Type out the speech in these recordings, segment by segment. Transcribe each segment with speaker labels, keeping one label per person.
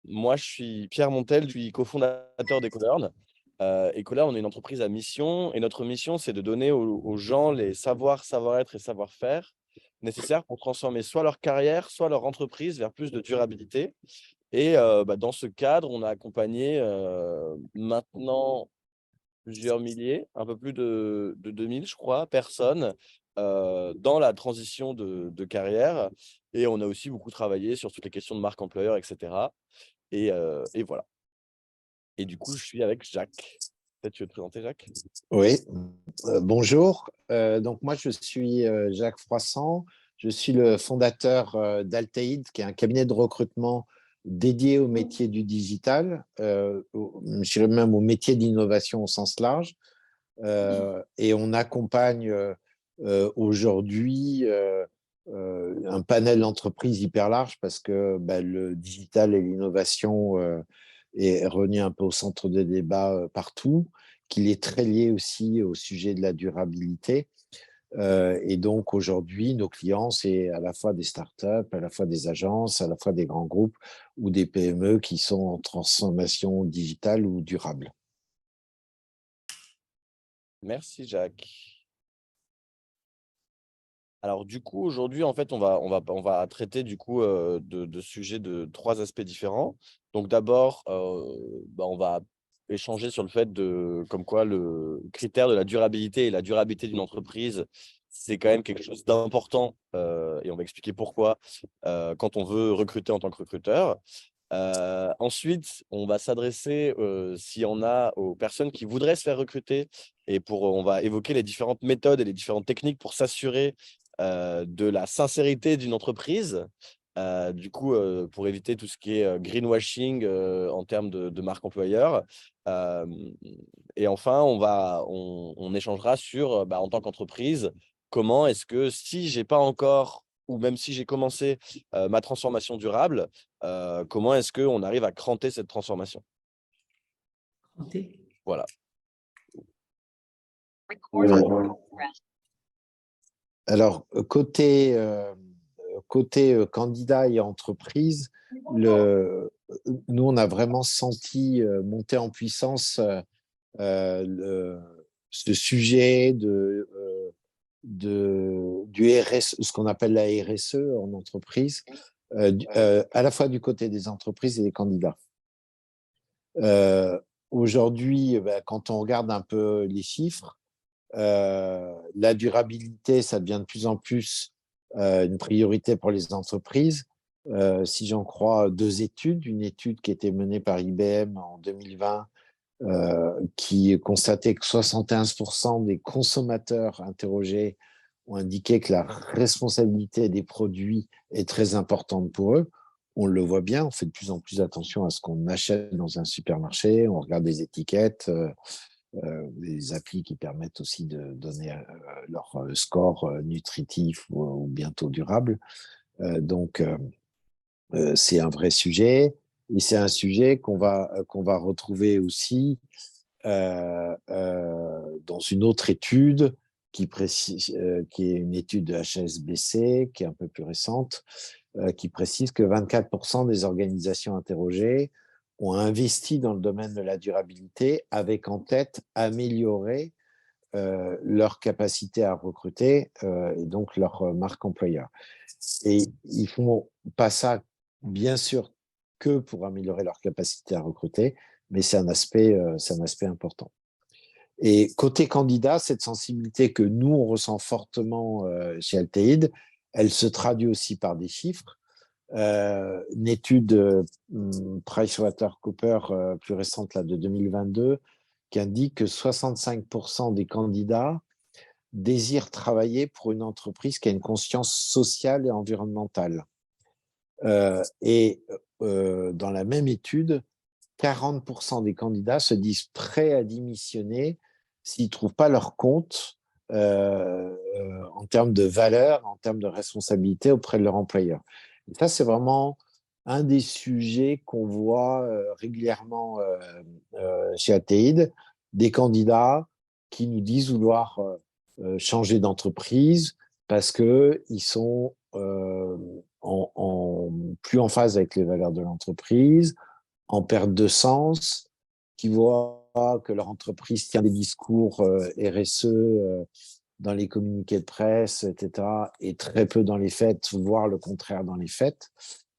Speaker 1: Moi, je suis Pierre Montel, je suis cofondateur d'Ecolearn. Ecolearn, on est une entreprise à mission et notre mission, c'est de donner aux gens les savoirs, savoir-être et savoir-faire nécessaires pour transformer soit leur carrière, soit leur entreprise vers plus de durabilité. Et dans ce cadre, on a accompagné maintenant plusieurs milliers, un peu plus de 2000, je crois, personnes dans la transition de carrière. Et on a aussi beaucoup travaillé sur toutes les questions de marque employeur, etc. Et voilà. Et du coup, je suis avec Jacques. Peut-être tu veux te présenter, Jacques?
Speaker 2: Oui, bonjour. Donc moi, je suis Jacques Froissant. Je suis le fondateur d'Alteid, qui est un cabinet de recrutement dédié au métier du digital, je dirais même au métier d'innovation au sens large. Et on accompagne aujourd'hui un panel d'entreprises hyper large parce que le digital et l'innovation est revenu un peu au centre des débats partout, qu'il est très lié aussi au sujet de la durabilité. Et donc aujourd'hui, nos clients, c'est à la fois des startups, à la fois des agences, à la fois des grands groupes ou des PME qui sont en transformation digitale ou durable.
Speaker 1: Merci, Jacques. Alors, du coup, aujourd'hui, en fait, on va traiter du coup de sujets de trois aspects différents. Donc, d'abord, on va échanger sur le fait comme quoi le critère de la durabilité et la durabilité d'une entreprise, c'est quand même quelque chose d'important. Et on va expliquer pourquoi quand on veut recruter en tant que recruteur. Ensuite, on va s'adresser, s'il y en a, aux personnes qui voudraient se faire recruter et on va évoquer les différentes méthodes et les différentes techniques pour s'assurer de la sincérité d'une entreprise. Du coup, pour éviter tout ce qui est greenwashing en termes de marque employeur. Euh, et enfin, on échangera sur, en tant qu'entreprise, comment est-ce que si j'ai pas encore, ou même si j'ai commencé ma transformation durable, comment est-ce qu'on arrive à cranter cette transformation? Voilà.
Speaker 2: Alors, côté candidat et entreprise, nous, on a vraiment senti monter en puissance ce sujet du RS, ce qu'on appelle la RSE en entreprise, à la fois du côté des entreprises et des candidats. Aujourd'hui, quand on regarde un peu les chiffres, la durabilité, ça devient de plus en plus une priorité pour les entreprises. Si j'en crois deux études, une étude qui a été menée par IBM en 2020, qui constatait que 71% des consommateurs interrogés ont indiqué que la responsabilité des produits est très importante pour eux. On le voit bien, on fait de plus en plus attention à ce qu'on achète dans un supermarché, on regarde les étiquettes, des applis qui permettent aussi de donner leur score nutritif ou bientôt durable. Donc, c'est un vrai sujet. Et c'est un sujet qu'on va retrouver aussi dans une autre étude qui est une étude de HSBC, qui est un peu plus récente, qui précise que 24% des organisations interrogées ont investi dans le domaine de la durabilité avec en tête améliorer leur capacité à recruter et donc leur marque employeur. Et ils font pas ça, bien sûr, que pour améliorer leur capacité à recruter, mais c'est un aspect important. Et côté candidat, cette sensibilité que nous, on ressent fortement chez Alteid, elle se traduit aussi par des chiffres. Une étude PricewaterhouseCoopers plus récente là, de 2022 qui indique que 65% des candidats désirent travailler pour une entreprise qui a une conscience sociale et environnementale. Dans la même étude, 40% des candidats se disent prêts à démissionner s'ils ne trouvent pas leur compte en termes de valeur, en termes de responsabilité auprès de leur employeur. Et ça, c'est vraiment un des sujets qu'on voit régulièrement chez Ateid, des candidats qui nous disent vouloir changer d'entreprise parce qu'ils sont plus en phase avec les valeurs de l'entreprise, en perte de sens, qui voient que leur entreprise tient des discours RSE dans les communiqués de presse, etc., et très peu dans les faits, voire le contraire dans les faits.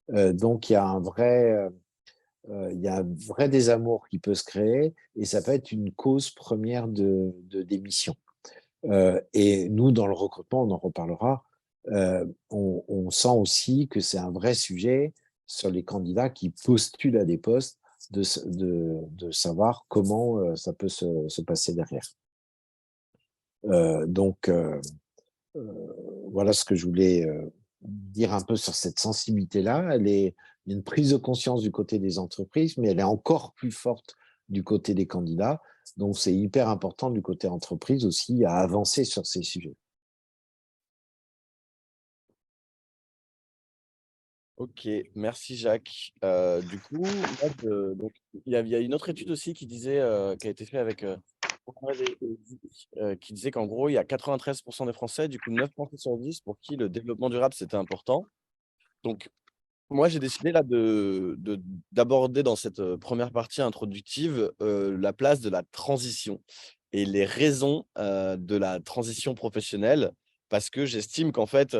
Speaker 2: Donc, il y a un vrai désamour qui peut se créer et ça peut être une cause première de démission. Et nous, dans le recrutement, on en reparlera, on sent aussi que c'est un vrai sujet sur les candidats qui postulent à des postes de savoir comment ça peut se passer derrière. Donc, voilà ce que je voulais dire un peu sur cette sensibilité-là. Il y a une prise de conscience du côté des entreprises, mais elle est encore plus forte du côté des candidats. Donc, c'est hyper important du côté entreprise aussi à avancer sur ces sujets.
Speaker 1: Ok, merci Jacques. Du coup, donc, il y a une autre étude aussi qui disait, qui a été faite avec qui disait qu'en gros, il y a 93% des Français, du coup 9 Français sur 10 pour qui le développement durable c'était important. Donc, moi, j'ai décidé là d'aborder dans cette première partie introductive la place de la transition et les raisons de la transition professionnelle, parce que j'estime qu'en fait,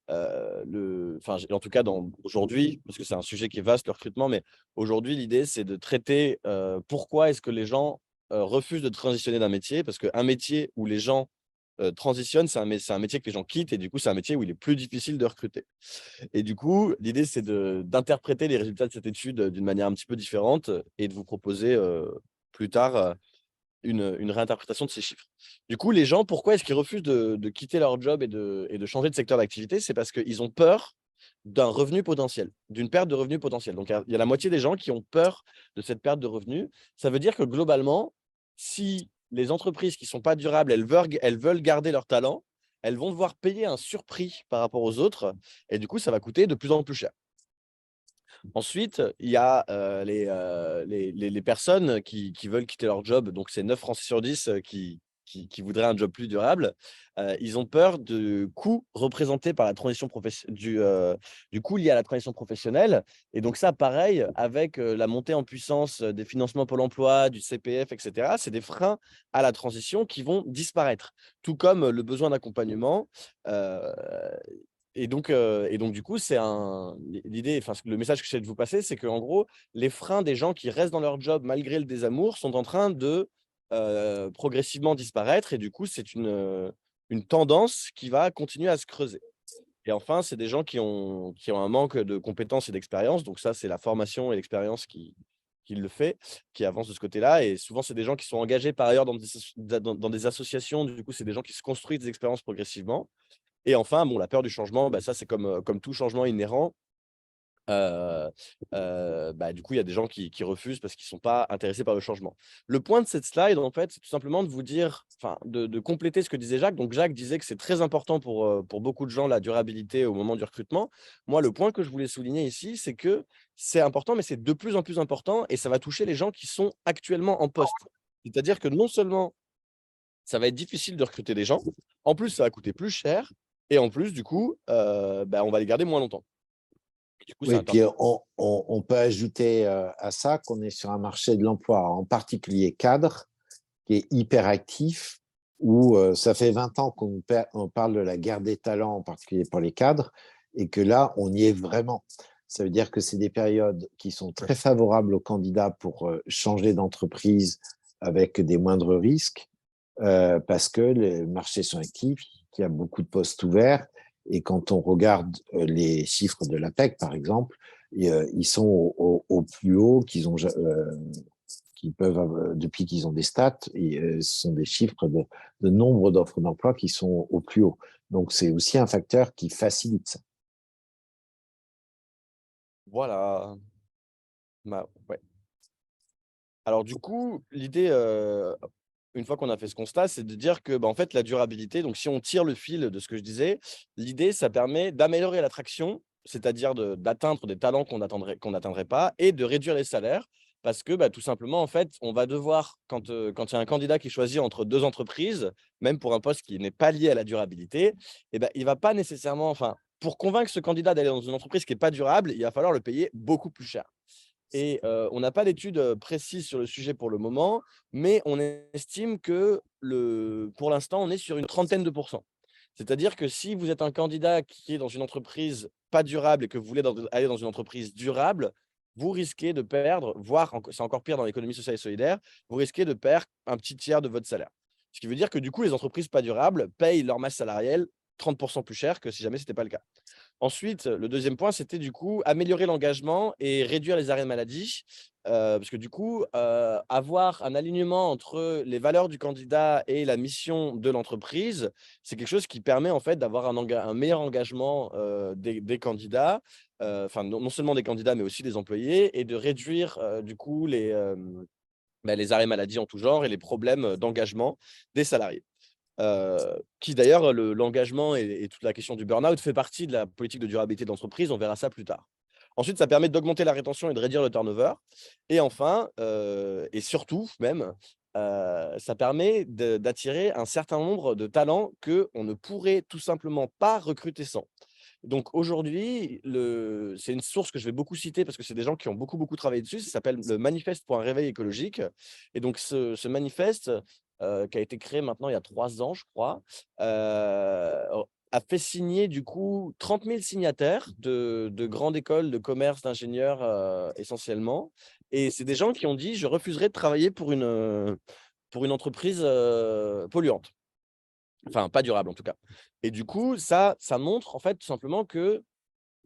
Speaker 1: enfin, en tout cas aujourd'hui, parce que c'est un sujet qui est vaste, le recrutement, mais aujourd'hui, l'idée, c'est de traiter pourquoi est-ce que les gens refusent de transitionner d'un métier, parce qu'un métier où les gens transitionnent, c'est un métier que les gens quittent, et du coup, c'est un métier où il est plus difficile de recruter. Et du coup, l'idée, c'est d'interpréter les résultats de cette étude d'une manière un petit peu différente et de vous proposer plus tard une réinterprétation de ces chiffres. Du coup, les gens, pourquoi est-ce qu'ils refusent de quitter leur job et de changer de secteur d'activité? C'est parce qu'ils ont peur d'un revenu potentiel, d'une perte de revenu potentiel. Donc, il y a la moitié des gens qui ont peur de cette perte de revenus. Ça veut dire que globalement, si les entreprises qui ne sont pas durables, elles veulent garder leur talent, elles vont devoir payer un surprix par rapport aux autres. Et du coup, ça va coûter de plus en plus cher. Ensuite, il y a les personnes qui veulent quitter leur job. Donc, c'est 9 Français sur 10 qui voudraient un job plus durable. Ils ont peur du coût représenté par la transition du coût lié à la transition professionnelle. Et donc, ça, pareil, avec la montée en puissance des financements Pôle emploi, du CPF, etc., c'est des freins à la transition qui vont disparaître. Tout comme le besoin d'accompagnement. Euh, et donc, du coup, l'idée, enfin, le message que j'essaie de vous passer, c'est qu'en gros, les freins des gens qui restent dans leur job malgré le désamour sont en train de progressivement disparaître. Et du coup, c'est une tendance qui va continuer à se creuser. Et enfin, c'est des gens qui ont un manque de compétences et d'expérience. Donc ça, c'est la formation et l'expérience qui le fait, qui avance de ce côté-là. Et souvent, c'est des gens qui sont engagés par ailleurs dans des associations. Du coup, c'est des gens qui se construisent des expériences progressivement. Et enfin, bon, la peur du changement, bah, ça, c'est comme tout changement inhérent. Bah, du coup, il y a des gens qui refusent parce qu'ils ne sont pas intéressés par le changement. Le point de cette slide, en fait, c'est tout simplement de vous dire, enfin, de compléter ce que disait Jacques. Donc, Jacques disait que c'est très important pour beaucoup de gens, la durabilité au moment du recrutement. Moi, le point que je voulais souligner ici, c'est que c'est important, mais c'est de plus en plus important et ça va toucher les gens qui sont actuellement en poste. C'est-à-dire que non seulement ça va être difficile de recruter des gens, en plus, ça va coûter plus cher et en plus, du coup, bah, on va les garder moins longtemps. Du coup, c'est
Speaker 2: Oui, puis
Speaker 1: important.
Speaker 2: on peut ajouter à ça qu'on est sur un marché de l'emploi, en particulier cadre, qui est hyper actif, où ça fait 20 ans on parle de la guerre des talents, en particulier pour les cadres, et que là, on y est vraiment. Ça veut dire que c'est des périodes qui sont très favorables aux candidats pour changer d'entreprise avec des moindres risques, parce que les marchés sont actifs, qu'il y a beaucoup de postes ouverts, et quand on regarde les chiffres de l'APEC, par exemple, ils sont au plus haut qu'ils peuvent, depuis qu'ils ont des stats, et ce sont des chiffres de nombre d'offres d'emploi qui sont au plus haut. Donc, c'est aussi un facteur qui facilite ça.
Speaker 1: Voilà. Ouais. Alors du coup, l'idée, une fois qu'on a fait ce constat, c'est de dire que, bah, en fait, la durabilité, donc si on tire le fil de ce que je disais, l'idée, ça permet d'améliorer l'attraction, c'est-à-dire d'atteindre des talents qu'on n'atteindrait pas et de réduire les salaires parce que, bah, tout simplement, en fait, on va devoir, quand il y a un candidat qui choisit entre 2 entreprises, même pour un poste qui n'est pas lié à la durabilité, et ben, il va pas nécessairement, enfin, pour convaincre ce candidat d'aller dans une entreprise qui est pas durable, il va falloir le payer beaucoup plus cher. Et on n'a pas d'études précises sur le sujet pour le moment, mais on estime que pour l'instant, on est sur une trentaine de pourcents. C'est-à-dire que si vous êtes un candidat qui est dans une entreprise pas durable et que vous voulez aller dans une entreprise durable, vous risquez de perdre, voire c'est encore pire dans l'économie sociale et solidaire, vous risquez de perdre un petit tiers de votre salaire. Ce qui veut dire que du coup, les entreprises pas durables payent leur masse salariale 30% plus cher que si jamais ce n'était pas le cas. Ensuite, le deuxième point, c'était du coup améliorer l'engagement et réduire les arrêts de maladie. Parce que du coup, avoir un alignement entre les valeurs du candidat et la mission de l'entreprise, c'est quelque chose qui permet en fait d'avoir un meilleur engagement des candidats, enfin non seulement des candidats, mais aussi des employés, et de réduire du coup les arrêts maladie en tout genre et les problèmes d'engagement des salariés. Qui d'ailleurs, l'engagement et toute la question du burn-out fait partie de la politique de durabilité d'entreprise, on verra ça plus tard. Ensuite, ça permet d'augmenter la rétention et de réduire le turnover. Et enfin, et surtout même, ça permet d'attirer un certain nombre de talents qu'on ne pourrait tout simplement pas recruter sans. Donc aujourd'hui, c'est une source que je vais beaucoup citer parce que c'est des gens qui ont beaucoup, beaucoup travaillé dessus. Ça s'appelle le manifeste pour un réveil écologique. Et donc ce manifeste, qui a été créé maintenant il y a 3 ans, je crois, a fait signer du coup 30 000 signataires de grandes écoles de commerce, d'ingénieurs essentiellement. Et c'est des gens qui ont dit: «Je refuserai de travailler pour une entreprise polluante». Enfin, pas durable en tout cas. Et du coup, ça montre en fait tout simplement que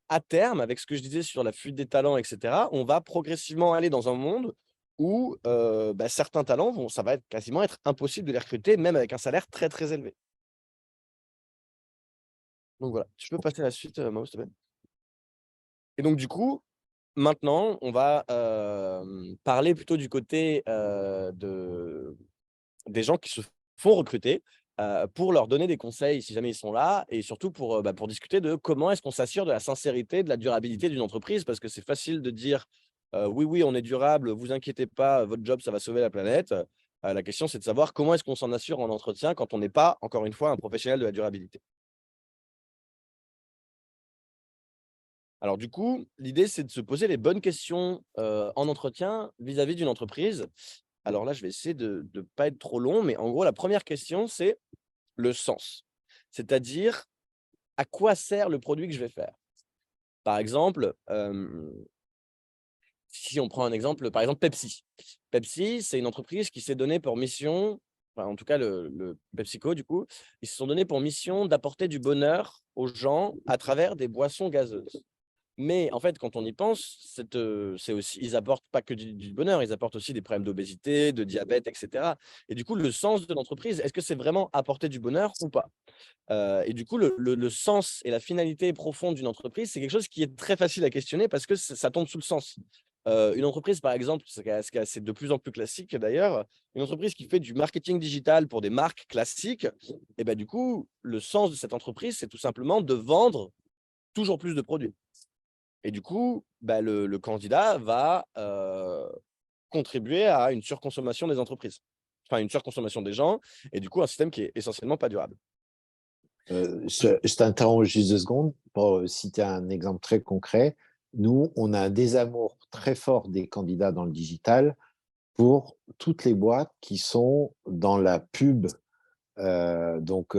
Speaker 1: à terme, avec ce que je disais sur la fuite des talents et cetera, on va progressivement aller dans un monde où, certains talents ça va quasiment être impossible de les recruter, même avec un salaire très, très élevé. Donc voilà, tu peux passer à la suite, Mao, s'il te plaît? Et donc du coup, maintenant, on va, parler plutôt du côté, des gens qui se font recruter, pour leur donner des conseils si jamais ils sont là et surtout pour discuter de comment est-ce qu'on s'assure de la sincérité, de la durabilité d'une entreprise. Parce que c'est facile de dire: «Oui, oui, on est durable, vous inquiétez pas, votre job, ça va sauver la planète». La question, c'est de savoir comment est-ce qu'on s'en assure en entretien quand on n'est pas, encore une fois, un professionnel de la durabilité. Alors du coup, l'idée, c'est de se poser les bonnes questions, en entretien vis-à-vis d'une entreprise. Alors là, je vais essayer de ne pas être trop long, mais en gros, la première question, c'est le sens. C'est-à-dire, à quoi sert le produit que je vais faire? Par exemple, si on prend un exemple, par exemple Pepsi. Pepsi, c'est une entreprise qui s'est donnée pour mission, enfin en tout cas le PepsiCo du coup, ils se sont donnés pour mission d'apporter du bonheur aux gens à travers des boissons gazeuses. Mais en fait, quand on y pense, c'est aussi ils apportent pas que du bonheur, ils apportent aussi des problèmes d'obésité, de diabète et cetera. Et du coup, le sens de l'entreprise, est-ce que c'est vraiment apporter du bonheur ou pas? Et du coup, le sens et la finalité profonde d'une entreprise, c'est quelque chose qui est très facile à questionner parce que ça tombe sous le sens. Une entreprise, par exemple, c'est de plus en plus classique d'ailleurs, une entreprise qui fait du marketing digital pour des marques classiques, et ben du coup, le sens de cette entreprise, c'est tout simplement de vendre toujours plus de produits. Et du coup, bah, le candidat va, contribuer à une surconsommation des entreprises. Enfin, une surconsommation des gens et du coup, un système qui est essentiellement pas durable.
Speaker 2: Je t'interromps juste 2 secondes pour citer un exemple très concret. Nous, on a un désamour très fort des candidats dans le digital pour toutes les boîtes qui sont dans la pub, donc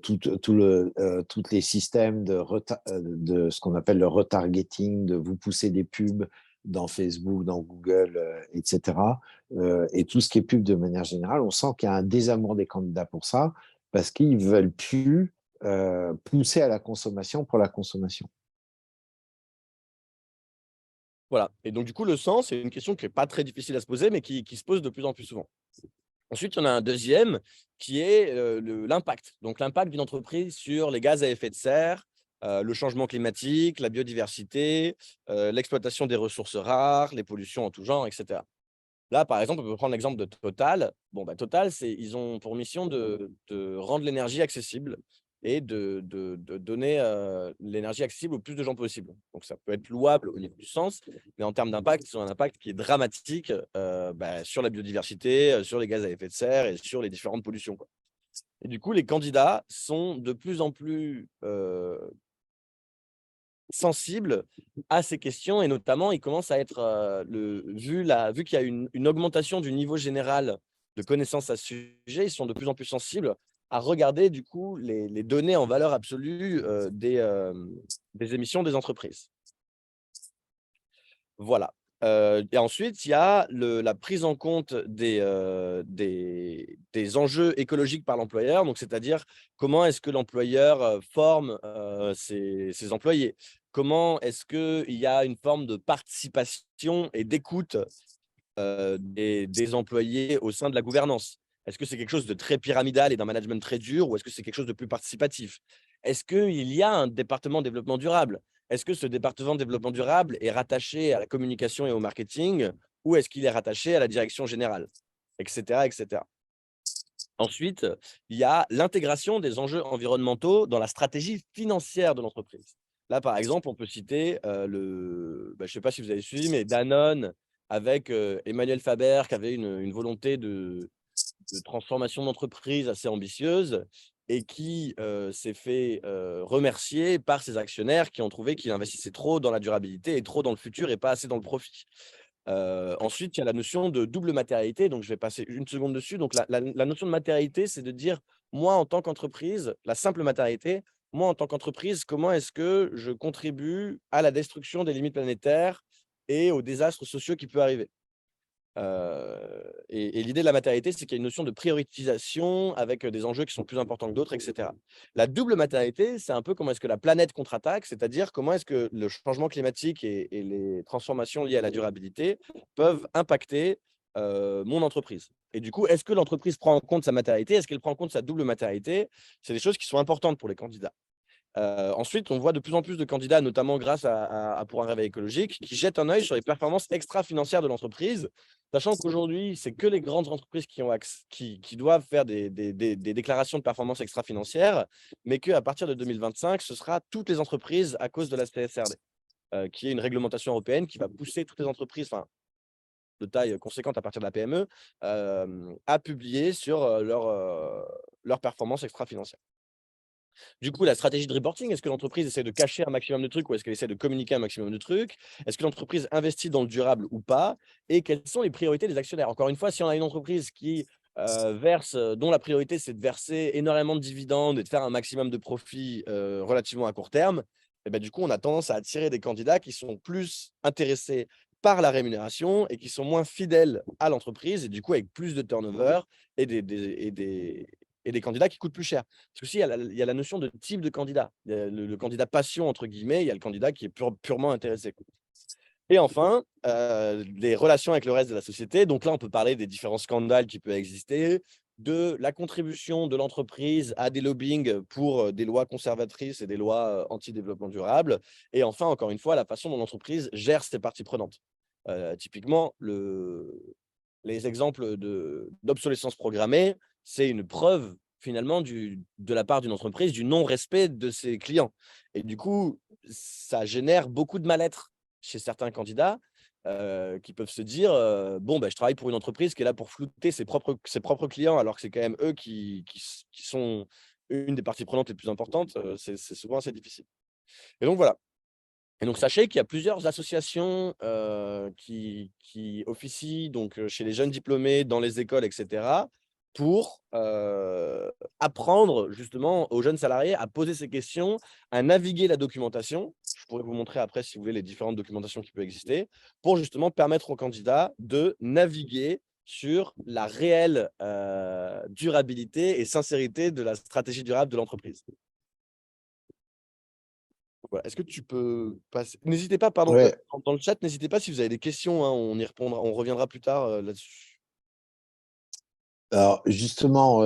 Speaker 2: tous les systèmes de ce qu'on appelle le retargeting, de vous pousser des pubs dans Facebook, dans Google, etc. Et tout ce qui est pub de manière générale, on sent qu'il y a un désamour des candidats pour ça, parce qu'ils ne veulent plus pousser à la consommation pour la consommation.
Speaker 1: Voilà et donc du coup, le sens, c'est une question qui est pas très difficile à se poser, mais qui se pose de plus en plus souvent. Ensuite, il y en a un deuxième qui est, l'impact. Donc l'impact d'une entreprise sur les gaz à effet de serre, le changement climatique, la biodiversité, l'exploitation des ressources rares, les pollutions en tout genre et cetera. Là, par exemple, on peut prendre l'exemple de Total. Bon, bah, Total, ils ont pour mission de rendre l'énergie accessible et de donner, l'énergie accessible au plus de gens possible. Donc ça peut être louable au niveau du sens, mais en termes d'impact, ils ont un impact qui est dramatique, sur la biodiversité, sur les gaz à effet de serre et sur les différentes pollutions, quoi. Et du coup, les candidats sont de plus en plus, sensible à ces questions et notamment, ils commencent à être, vu qu'il y a une augmentation du niveau général de connaissances à ce sujet, ils sont de plus en plus sensibles à regarder du coup les données en valeur absolue, des émissions des entreprises. Voilà, et ensuite il y a la prise en compte des enjeux écologiques par l'employeur, donc c'est-à-dire comment est-ce que l'employeur, forme, ses employés? Comment est-ce qu'il y a une forme de participation et d'écoute, des employés au sein de la gouvernance? Est-ce que c'est quelque chose de très pyramidal et d'un management très dur ou est-ce que c'est quelque chose de plus participatif? Est-ce qu'il y a un département développement durable? Est-ce que ce département développement durable est rattaché à la communication et au marketing ou est-ce qu'il est rattaché à la direction générale? Et cetera, et cetera. Ensuite, il y a l'intégration des enjeux environnementaux dans la stratégie financière de l'entreprise. Là, par exemple, on peut citer, je ne sais pas si vous avez suivi, mais Danone avec, Emmanuel Faber qui avait une volonté de transformation d'entreprise assez ambitieuse et qui, s'est fait, remercier par ses actionnaires qui ont trouvé qu'il investissait trop dans la durabilité et trop dans le futur et pas assez dans le profit. Ensuite, il y a la notion de double matérialité, donc je vais passer une seconde dessus. Donc la notion de matérialité, c'est de dire: «Moi, en tant qu'entreprise», la simple matérialité, «Moi, en tant qu'entreprise, comment est-ce que je contribue à la destruction des limites planétaires et aux désastres sociaux qui peut arriver?» Et l'idée de la matérialité, c'est qu'il y a une notion de prioritisation avec, des enjeux qui sont plus importants que d'autres et cetera. La double matérialité, c'est un peu comment est-ce que la planète contre-attaque, c'est-à-dire comment est-ce que le changement climatique et les transformations liées à la durabilité peuvent impacter, mon entreprise. Et du coup, est-ce que l'entreprise prend en compte sa matérialité? Est-ce qu'elle prend en compte sa double matérialité? C'est des choses qui sont importantes pour les candidats. Ensuite, on voit de plus en plus de candidats, notamment grâce à Pour un réveil écologique, qui jettent un œil sur les performances extra-financières de l'entreprise, sachant qu'aujourd'hui, c'est que les grandes entreprises qui doivent faire des déclarations de performance extra-financières, mais qu'à partir de 2025, ce sera toutes les entreprises à cause de la CSRD, qui est une réglementation européenne qui va pousser toutes les entreprises, enfin, de taille conséquente à partir de la PME, à publier sur, leurs performances extra-financières. Du coup, la stratégie de reporting, est-ce que l'entreprise essaie de cacher un maximum de trucs ou est-ce qu'elle essaie de communiquer un maximum de trucs? Est-ce que l'entreprise investit dans le durable ou pas? Et quelles sont les priorités des actionnaires? Encore une fois, si on a une entreprise qui dont la priorité c'est de verser énormément de dividendes et de faire un maximum de profits relativement à court terme, et ben, du coup, on a tendance à attirer des candidats qui sont plus intéressés par la rémunération et qui sont moins fidèles à l'entreprise et du coup avec plus de turnover et des candidats qui coûtent plus cher. Parce que il y a la notion de type de candidat. Il y a le candidat «passion» entre guillemets, il y a le candidat qui est purement intéressé, quoi. Et enfin, les relations avec le reste de la société. Donc là, on peut parler des différents scandales qui peuvent exister, de la contribution de l'entreprise à des lobbying pour, des lois conservatrices et des lois, anti-développement durable. Et enfin, encore une fois, la façon dont l'entreprise gère ses parties prenantes. Typiquement, les exemples d'obsolescence programmée, c'est une preuve finalement de la part d'une entreprise du non-respect de ses clients. Et du coup, ça génère beaucoup de mal-être chez certains candidats qui peuvent se dire bon, ben, je travaille pour une entreprise qui est là pour flouter ses propres clients, alors que c'est quand même eux qui sont une des parties prenantes les plus importantes. C'est souvent assez difficile. Et donc voilà. Et donc sachez qu'il y a plusieurs associations, qui officient donc, chez les jeunes diplômés, dans les écoles et cetera, pour, apprendre justement aux jeunes salariés à poser ces questions, à naviguer la documentation. Je pourrais vous montrer après, si vous voulez, les différentes documentations qui peuvent exister, pour justement permettre aux candidats de naviguer sur la réelle, durabilité et sincérité de la stratégie durable de l'entreprise. Voilà. Est-ce que tu peux passer n'hésitez pas, pardon,
Speaker 2: Ouais.
Speaker 1: dans le chat, n'hésitez pas si vous avez des questions, hein, on y répondra, on reviendra plus tard, là-dessus.
Speaker 2: Alors, justement,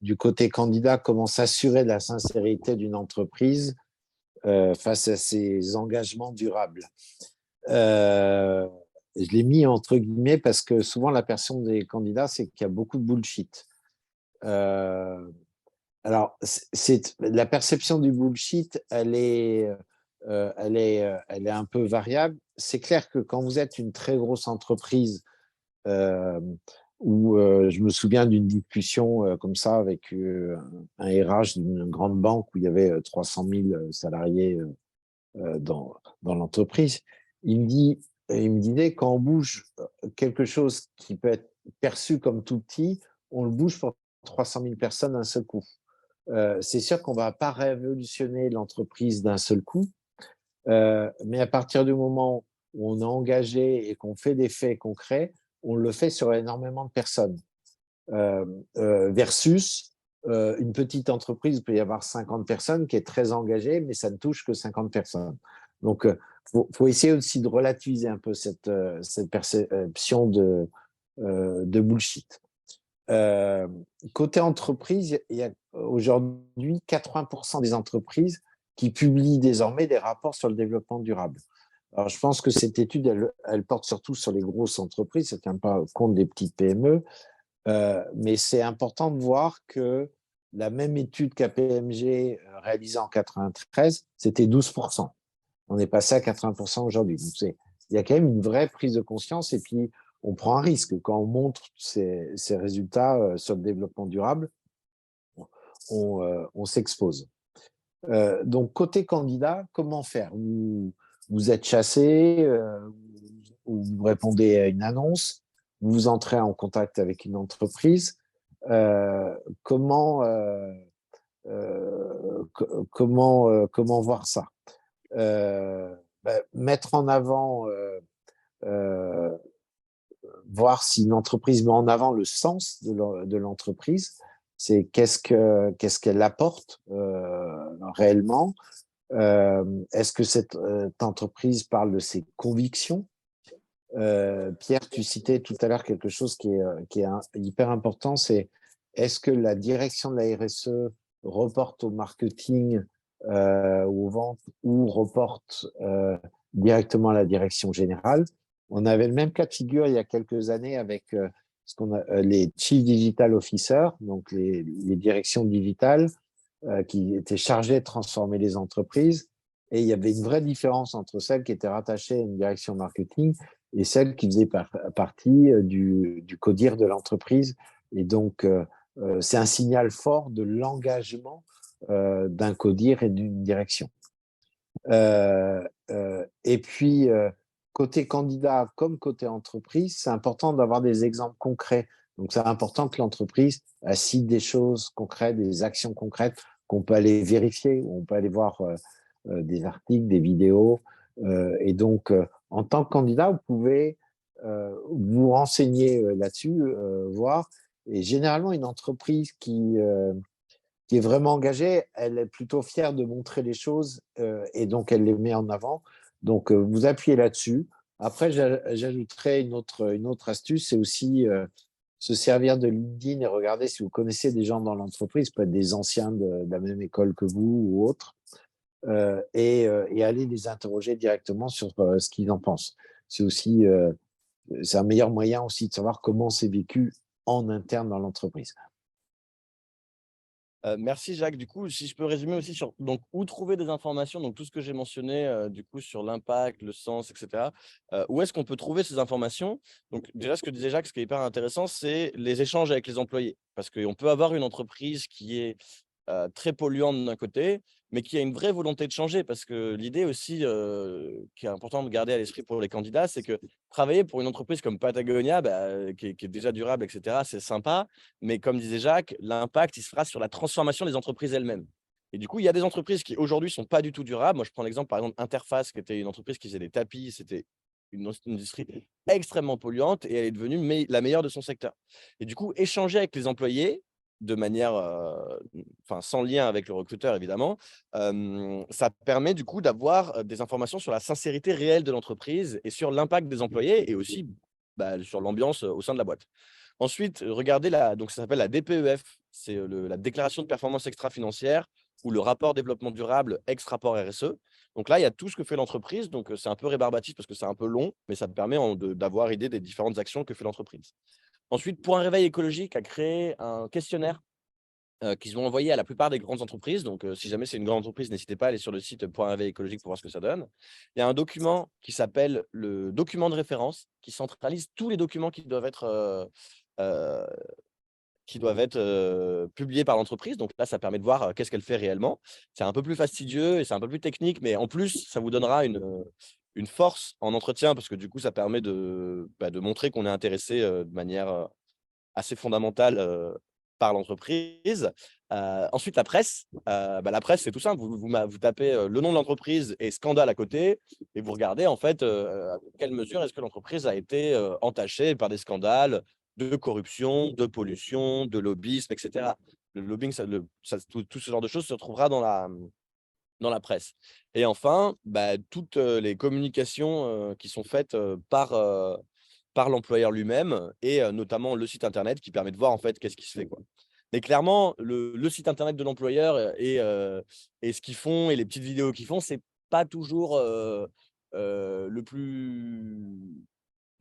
Speaker 2: du côté candidat, comment s'assurer de la sincérité d'une entreprise face à ses engagements durables? Euh, je l'ai mis entre guillemets parce que souvent la perception des candidats, c'est qu'il y a beaucoup de bullshit. Euh, alors, la perception du bullshit, elle est un peu variable. C'est clair que quand vous êtes une très grosse entreprise, euh, où je me souviens d'une discussion comme ça avec un RH d'une grande banque où il y avait 300 000 salariés dans l'entreprise. Il me disait, quand on bouge quelque chose qui peut être perçu comme tout petit, on le bouge pour 300 000 personnes d'un seul coup. C'est sûr qu'on ne va pas révolutionner l'entreprise d'un seul coup, mais à partir du moment où on est engagé et qu'on fait des faits concrets, on le fait sur énormément de personnes. Versus une petite entreprise, il peut y avoir 50 personnes qui est très engagée, mais ça ne touche que 50 personnes. Donc, faut essayer aussi de relativiser un peu cette perception de bullshit. Côté entreprise, il y a aujourd'hui 80% des entreprises qui publient désormais des rapports sur le développement durable. Alors, je pense que cette étude, elle porte surtout sur les grosses entreprises, ça ne tient pas compte des petites PME, mais c'est important de voir que la même étude KPMG réalisée en 93, c'était 12%. On est passé à 80% aujourd'hui. Donc, il y a quand même une vraie prise de conscience et puis on prend un risque. Quand on montre ces résultats sur le développement durable, on s'expose. Donc, côté candidat, comment faire? Vous êtes chassé, vous répondez à une annonce, vous entrez en contact avec une entreprise. Comment, comment voir ça? Mettre en avant, euh, voir si une entreprise met en avant le sens de l'entreprise, c'est qu'est-ce qu'elle apporte réellement. Est-ce que cette entreprise parle de ses convictions? Pierre, tu citais tout à l'heure quelque chose qui est hyper important, c'est est-ce que la direction de la RSE reporte au marketing ou aux ventes ou reporte directement à la direction générale? On avait le même cas de figure il y a quelques années avec les Chief Digital Officers, donc les directions digitales qui étaient chargées de transformer les entreprises. Et il y avait une vraie différence entre celles qui étaient rattachées à une direction marketing et celles qui faisaient partie du codir de l'entreprise. Et donc, c'est un signal fort de l'engagement d'un codir et d'une direction. Et puis, côté candidat comme côté entreprise, c'est important d'avoir des exemples concrets. Donc, c'est important que l'entreprise cite des choses concrètes, des actions concrètes qu'on peut aller vérifier, on peut aller voir des articles, des vidéos. Et donc, en tant que candidat, vous pouvez vous renseigner là-dessus, voir. Et généralement, une entreprise qui est vraiment engagée, elle est plutôt fière de montrer les choses et donc elle les met en avant. Donc, vous appuyez là-dessus. Après, j'ajouterais une autre astuce, c'est aussi se servir de LinkedIn et regarder si vous connaissez des gens dans l'entreprise, peut être des anciens de la même école que vous ou autres, et aller les interroger directement sur ce qu'ils en pensent. C'est aussi, c'est un meilleur moyen aussi de savoir comment c'est vécu en interne dans l'entreprise.
Speaker 1: Merci Jacques. Du coup, si je peux résumer aussi sur donc où trouver des informations, donc tout ce que j'ai mentionné, du coup sur l'impact, le sens et cetera. Où est-ce qu'on peut trouver ces informations? Donc déjà, ce que disait Jacques, ce qui est hyper intéressant, c'est les échanges avec les employés. Parce qu'on peut avoir une entreprise qui est très polluante d'un côté, mais qui a une vraie volonté de changer. Parce que l'idée aussi, qui est important de garder à l'esprit pour les candidats, c'est que travailler pour une entreprise comme Patagonia, bah, qui est déjà durable, et cetera, c'est sympa. Mais comme disait Jacques, l'impact, il se fera sur la transformation des entreprises elles-mêmes. Et du coup, il y a des entreprises qui aujourd'hui sont pas du tout durables. Moi, je prends l'exemple, par exemple, Interface, qui était une entreprise qui faisait des tapis. C'était une industrie extrêmement polluante et elle est devenue la meilleure de son secteur. Et du coup, échanger avec les employés de manière, enfin, sans lien avec le recruteur, évidemment, ça permet du coup d'avoir des informations sur la sincérité réelle de l'entreprise et sur l'impact des employés et aussi bah, sur l'ambiance au sein de la boîte. Ensuite, regardez donc ça s'appelle la DPEF, c'est la déclaration de performance extra-financière ou le rapport développement durable ex-rapport RSE. Donc là, il y a tout ce que fait l'entreprise. Donc, c'est un peu rébarbatif parce que c'est un peu long, mais ça permet d'avoir idée des différentes actions que fait l'entreprise. Ensuite, pour un réveil écologique, a créé un questionnaire qu'ils ont envoyé à la plupart des grandes entreprises. Donc, si jamais c'est une grande entreprise, n'hésitez pas à aller sur le site pour un réveil écologique pour voir ce que ça donne. Il y a un document qui s'appelle le document de référence, qui centralise tous les documents qui doivent être qui doivent être publiés par l'entreprise. Donc là, ça permet de voir qu'est-ce qu'elle fait réellement. C'est un peu plus fastidieux et c'est un peu plus technique, mais en plus, ça vous donnera une force en entretien parce que du coup, ça permet de montrer qu'on est intéressé de manière assez fondamentale par l'entreprise. Ensuite, la presse. La presse, c'est tout simple. Vous tapez le nom de l'entreprise et scandale à côté et vous regardez en fait à quelle mesure est-ce que l'entreprise a été entachée par des scandales de corruption, de pollution, de lobbyisme, etc. Le lobbying, tout ce genre de choses se retrouvera dans la presse. Et enfin, toutes les communications qui sont faites par l'employeur lui-même et notamment le site internet qui permet de voir en fait qu'est-ce qui se fait, quoi. Mais clairement, le site internet de l'employeur et ce qu'ils font et les petites vidéos qu'ils font, c'est pas toujours le plus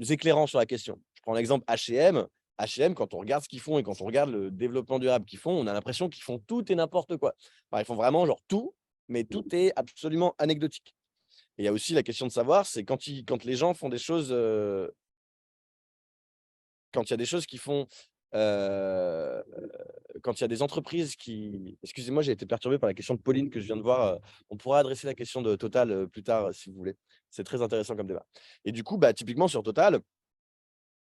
Speaker 1: éclairant sur la question. Je prends l'exemple H&M. H&M, quand on regarde ce qu'ils font et quand on regarde le développement durable qu'ils font, on a l'impression qu'ils font tout et n'importe quoi. Enfin, ils font vraiment genre tout, mais tout est absolument anecdotique. Et il y a aussi la question de savoir, c'est quand les gens font des choses, quand il y a des choses qui font, heu, quand il y a des entreprises qui excusez-moi, j'ai été perturbé par la question de Pauline que je viens de voir, on pourra adresser la question de Total, plus tard, si vous voulez. C'est très intéressant comme débat. Et du coup, typiquement sur Total,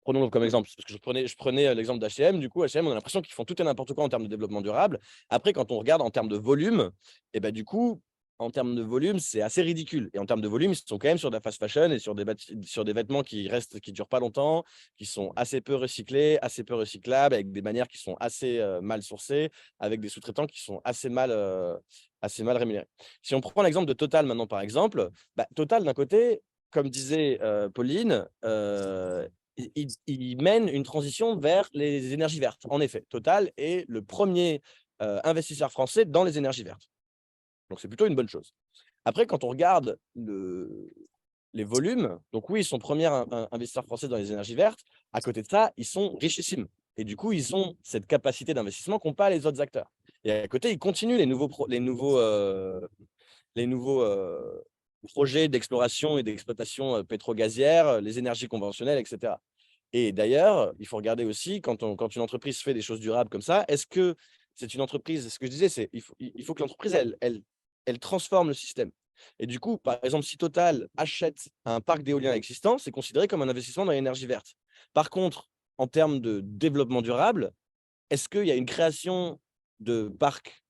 Speaker 1: prenons-le comme exemple, parce que je prenais l'exemple d'H&M. Du coup, H&M, on a l'impression qu'ils font tout et n'importe quoi en termes de développement durable. Après, quand on regarde en termes de volume, et du coup, en termes de volume, c'est assez ridicule. Et en termes de volume, ils sont quand même sur de la fast fashion et sur des vêtements qui durent pas longtemps, qui sont assez peu recyclés, assez peu recyclables, avec des manières qui sont assez mal sourcées, avec des sous-traitants qui sont assez mal rémunérés. Si on prend l'exemple de Total maintenant, par exemple, Total, d'un côté, comme disait Pauline, il mène une transition vers les énergies vertes. En effet, Total est le premier investisseur français dans les énergies vertes. Donc, c'est plutôt une bonne chose. Après, quand on regarde les volumes, donc oui, ils sont premier investisseur français dans les énergies vertes. À côté de ça, ils sont richissimes. Et du coup, ils ont cette capacité d'investissement qu'ont pas les autres acteurs. Et à côté, ils continuent les nouveaux projets d'exploration et d'exploitation pétro-gazière, les énergies conventionnelles, etc. Et d'ailleurs, il faut regarder aussi quand une entreprise fait des choses durables comme ça, est-ce que c'est une entreprise, ce que je disais, c'est il faut que l'entreprise, elle transforme le système. Et du coup, par exemple, si Total achète un parc d'éolien existant, c'est considéré comme un investissement dans l'énergie verte. Par contre, en termes de développement durable, est-ce qu'il y a une création de parcs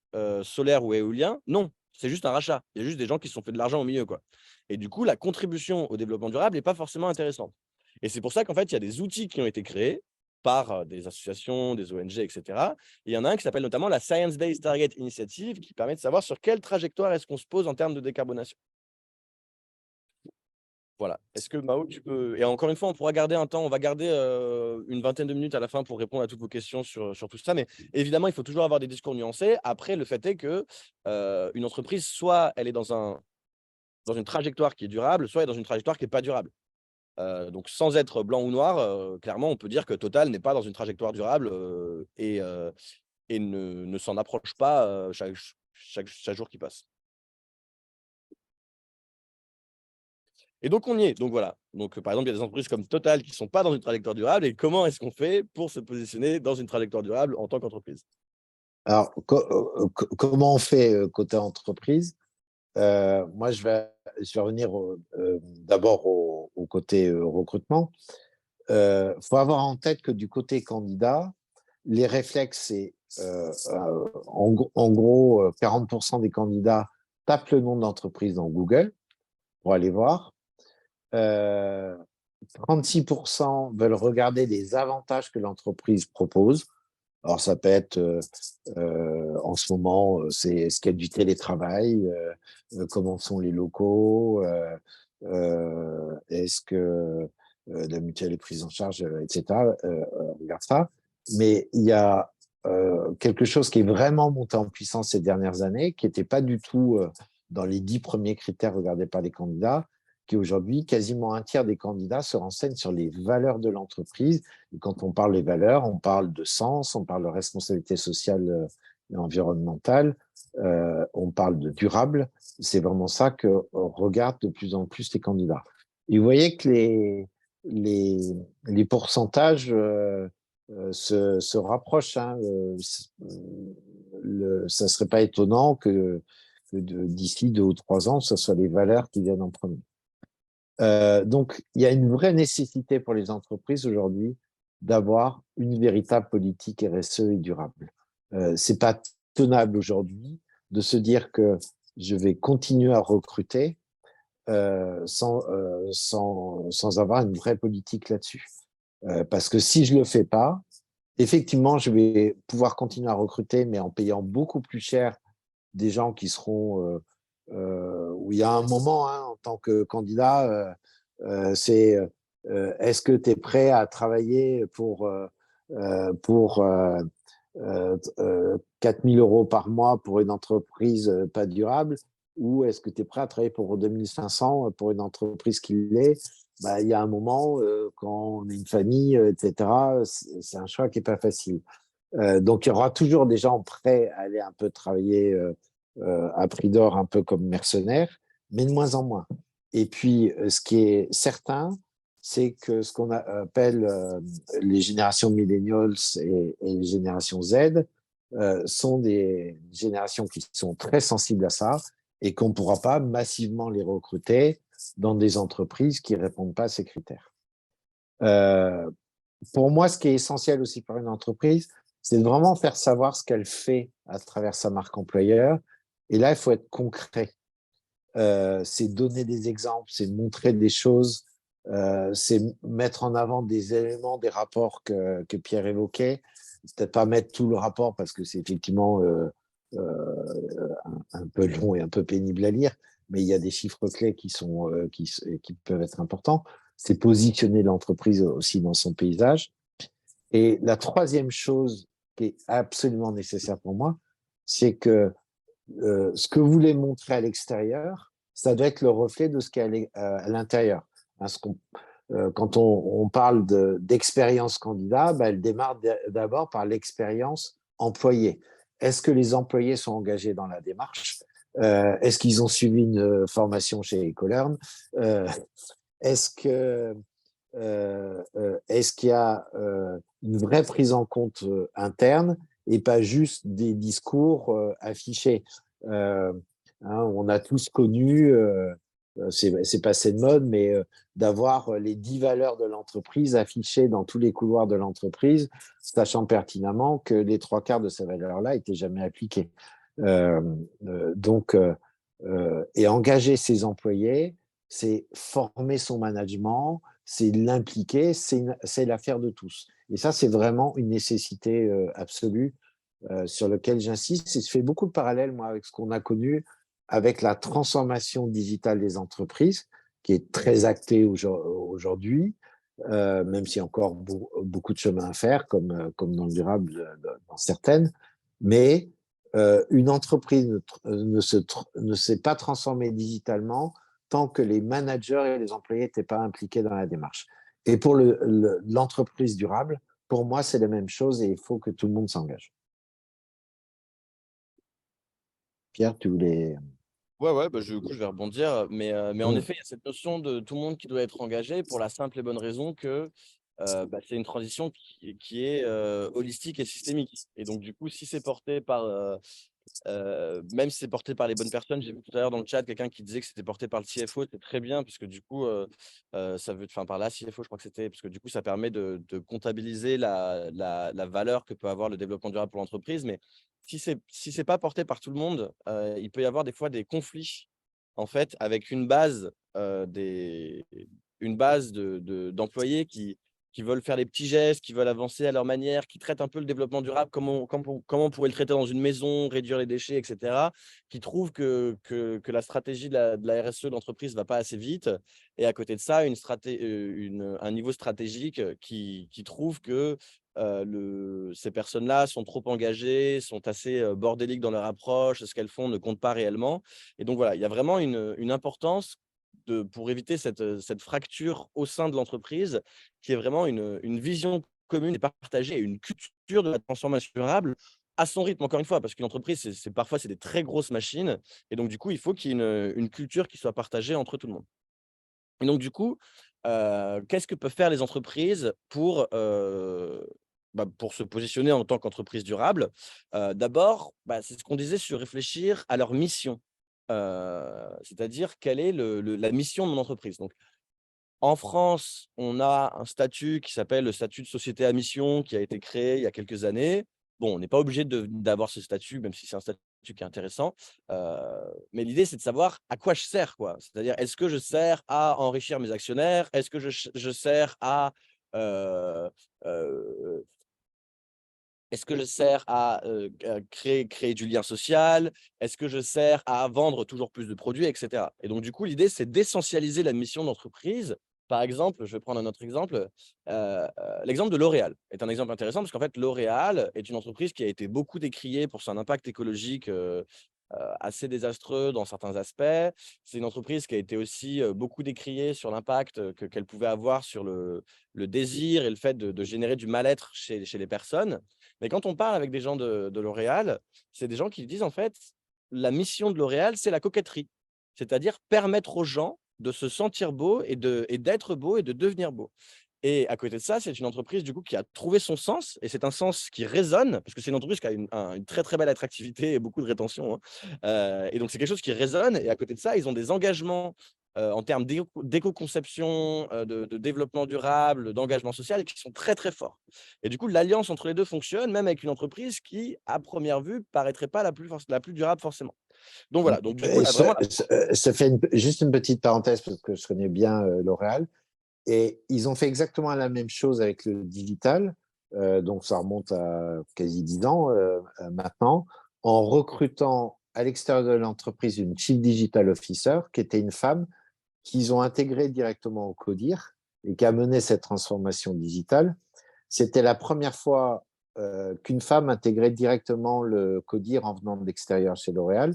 Speaker 1: solaires ou éoliens? Non, c'est juste un rachat. Il y a juste des gens qui se sont fait de l'argent au milieu, quoi. Et du coup, la contribution au développement durable n'est pas forcément intéressante. Et c'est pour ça qu'en fait, il y a des outils qui ont été créés par des associations, des ONG, etc. Et il y en a un qui s'appelle notamment la Science Based Target Initiative, qui permet de savoir sur quelle trajectoire est-ce qu'on se pose en termes de décarbonation. Voilà. Est-ce que Mao, tu peux et encore une fois, on pourra garder un temps, on va garder, une vingtaine de minutes à la fin pour répondre à toutes vos questions sur tout ça, mais évidemment, il faut toujours avoir des discours nuancés. Après, le fait est que, une entreprise, soit elle est dans une trajectoire qui est durable, soit elle est dans une trajectoire qui est pas durable. Donc sans être blanc ou noir, clairement, on peut dire que Total n'est pas dans une trajectoire durable, et ne s'en approche pas, chaque jour qui passe. Et donc on y est. Donc voilà. Donc par exemple, il y a des entreprises comme Total qui ne sont pas dans une trajectoire durable et comment est-ce qu'on fait pour se positionner dans une trajectoire durable en tant qu'entreprise?
Speaker 2: Alors, comment on fait côté entreprise? Moi, je vais revenir d'abord au côté recrutement. Il faut avoir en tête que du côté candidat, les réflexes, c'est en gros 40% des candidats tapent le nom d'entreprise dans Google pour aller voir. 36% veulent regarder les avantages que l'entreprise propose. Alors, ça peut être, en ce moment, c'est est-ce qu'il y a du télétravail, comment sont les locaux, est-ce que la mutuelle est prise en charge, etc. On regarde ça. Mais il y a quelque chose qui est vraiment monté en puissance ces dernières années, qui n'était pas du tout dans les 10 premiers critères regardés par les candidats, qui aujourd'hui, quasiment un tiers des candidats se renseignent sur les valeurs de l'entreprise. Et quand on parle des valeurs, on parle de sens, on parle de responsabilité sociale et environnementale, on parle de durable. C'est vraiment ça que regardent de plus en plus les candidats. Et vous voyez que les pourcentages se rapprochent, hein. Ça ne serait pas étonnant que d'ici 2 ou 3 ans, ce soit les valeurs qui viennent en premier. Donc, il y a une vraie nécessité pour les entreprises aujourd'hui d'avoir une véritable politique RSE et durable. C'est pas tenable aujourd'hui de se dire que je vais continuer à recruter sans avoir une vraie politique là-dessus. Parce que si je le fais pas, effectivement, je vais pouvoir continuer à recruter, mais en payant beaucoup plus cher des gens qui seront où il y a un moment, hein, en tant que candidat, c'est est-ce que tu es prêt à travailler pour 4 000 euros par mois pour une entreprise pas durable, ou est-ce que tu es prêt à travailler pour 2 500 pour une entreprise qui l'est? Bah, il y a un moment, quand on est une famille, etc., c'est un choix qui n'est pas facile. Donc, il y aura toujours des gens prêts à aller un peu travailler à prix d'or, un peu comme mercenaires, mais de moins en moins. Et puis, ce qui est certain, c'est que ce qu'on appelle les générations millennials et les générations Z sont des générations qui sont très sensibles à ça et qu'on ne pourra pas massivement les recruter dans des entreprises qui ne répondent pas à ces critères. Euh, pour moi, ce qui est essentiel aussi pour une entreprise, c'est de vraiment faire savoir ce qu'elle fait à travers sa marque employeur. Et là, il faut être concret. C'est donner des exemples, c'est montrer des choses, c'est mettre en avant des éléments, des rapports que Pierre évoquait. Peut-être pas mettre tout le rapport parce que c'est effectivement un peu long et un peu pénible à lire, mais il y a des chiffres clés qui peuvent être importants. C'est positionner l'entreprise aussi dans son paysage. Et la troisième chose qui est absolument nécessaire pour moi, c'est que ce que vous voulez montrer à l'extérieur, ça doit être le reflet de ce qu'il y a à l'intérieur. Hein, quand on parle d'expérience candidat, bah, elle démarre d'abord par l'expérience employée. Est-ce que les employés sont engagés dans la démarche? Est-ce qu'ils ont suivi une formation chez Ecolern? Est-ce que est-ce qu'il y a une vraie prise en compte interne et pas juste des discours affichés? Euh, hein, on a tous connu, c'est passé de mode, mais d'avoir les 10 valeurs de l'entreprise affichées dans tous les couloirs de l'entreprise, sachant pertinemment que les 3 quarts de ces valeurs-là n'étaient jamais appliquées. Euh, donc, et engager ses employés, c'est former son management, c'est l'impliquer, c'est l'affaire de tous. Et ça, c'est vraiment une nécessité absolue sur laquelle j'insiste. Et je fais beaucoup de parallèles, moi, avec ce qu'on a connu avec la transformation digitale des entreprises, qui est très actée aujourd'hui, même s'il y a encore beaucoup de chemin à faire, comme dans le durable, dans certaines. Mais une entreprise ne s'est pas transformée digitalement tant que les managers et les employés n'étaient pas impliqués dans la démarche. Et pour l'entreprise durable, pour moi, c'est la même chose et il faut que tout le monde s'engage. Pierre, tu voulais.
Speaker 1: Ouais, ouais, bah, du coup, je vais rebondir. Mais en
Speaker 2: Mmh.
Speaker 1: effet, il y a cette notion de tout le monde qui doit être engagé pour la simple et bonne raison que bah, c'est une transition qui est holistique et systémique. Et donc, du coup, si c'est porté par, même si c'est porté par les bonnes personnes, j'ai vu tout à l'heure dans le chat quelqu'un qui disait que c'était porté par le CFO, c'est très bien, puisque du coup, ça veut, enfin, par la CFO, je crois que c'était, parce que du coup, ça permet de comptabiliser la valeur que peut avoir le développement durable pour l'entreprise. Mais si c'est pas porté par tout le monde, il peut y avoir des fois des conflits, en fait, avec une base d'employés qui veulent faire les petits gestes, qui veulent avancer à leur manière, qui traitent un peu le développement durable comme on pourrait le traiter dans une maison, réduire les déchets, et cetera, qui trouvent que la stratégie de la RSE d'entreprise ne va pas assez vite. Et à côté de ça, un niveau stratégique qui trouve que ces personnes-là sont trop engagées, sont assez bordéliques dans leur approche, ce qu'elles font ne compte pas réellement. Et donc voilà, il y a vraiment une importance pour éviter cette fracture au sein de l'entreprise, qui est vraiment une vision commune et partagée et une culture de la transformation durable à son rythme, encore une fois, parce qu'une entreprise, parfois, c'est des très grosses machines. Et donc, du coup, il faut qu'il y ait une culture qui soit partagée entre tout le monde. Et donc, du coup, qu'est-ce que peuvent faire les entreprises pour pour se positionner en tant qu'entreprise durable, d'abord, c'est ce qu'on disait sur réfléchir à leur mission. C'est-à-dire quelle est la mission de mon entreprise. Donc, en France, on a un statut qui s'appelle le statut de société à mission qui a été créé il y a quelques années. Bon, on n'est pas obligé d'avoir ce statut, même si c'est un statut qui est intéressant. Mais l'idée, c'est de savoir à quoi je sers, quoi. C'est-à-dire, est-ce que je sers à enrichir mes actionnaires? Est-ce que je sers à, heu heu, est-ce que je sers à, créer du lien social? Est-ce que je sers à vendre toujours plus de produits et cetera? Et donc du coup, l'idée, c'est d'essentialiser la mission d'entreprise. Par exemple, je vais prendre un autre exemple, l'exemple de L'Oréal est un exemple intéressant parce qu'en fait, L'Oréal est une entreprise qui a été beaucoup décriée pour son impact écologique, assez désastreux dans certains aspects. C'est une entreprise qui a été aussi, beaucoup décriée sur l'impact, qu'elle pouvait avoir sur le désir et le fait de générer du mal-être chez les personnes. Mais quand on parle avec des gens de L'Oréal, c'est des gens qui disent en fait, la mission de L'Oréal, c'est la coquetterie. C'est-à-dire permettre aux gens de se sentir beaux et d'être beaux et de devenir beaux. Et à côté de ça, c'est une entreprise du coup qui a trouvé son sens et c'est un sens qui résonne parce que c'est une entreprise qui a une très, très belle attractivité et beaucoup de rétention, hein. Et donc c'est quelque chose qui résonne et à côté de ça, ils ont des engagements, en termes d'éco-conception, de développement durable, d'engagement social qui sont très, très forts. Et du coup, l'alliance entre les 2 fonctionne même avec une entreprise qui, à première vue, paraîtrait pas la plus durable forcément. Donc voilà, donc du coup,
Speaker 2: Et
Speaker 1: là vraiment
Speaker 2: ça fait juste une petite parenthèse parce que je connais bien L'Oréal. Et ils ont fait exactement la même chose avec le digital, donc ça remonte à quasi 10 ans maintenant, en recrutant à l'extérieur de l'entreprise une Chief Digital Officer, qui était une femme qu'ils ont intégrée directement au CODIR et qui a mené cette transformation digitale. C'était la première fois qu'une femme intégrait directement le CODIR en venant de l'extérieur chez L'Oréal.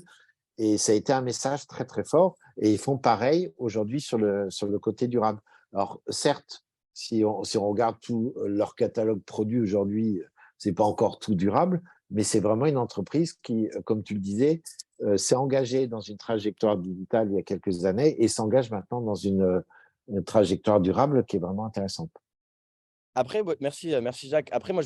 Speaker 2: Et ça a été un message très, très fort. Et ils font pareil aujourd'hui sur le côté durable. Alors, certes, si on regarde tout leur catalogue produit aujourd'hui, c'est pas encore tout durable, mais c'est vraiment une entreprise qui, comme tu le disais, s'est engagée dans une trajectoire digitale il y a quelques années et s'engage maintenant dans une trajectoire durable qui est vraiment intéressante.
Speaker 1: après, ouais, merci Jacques. Après moi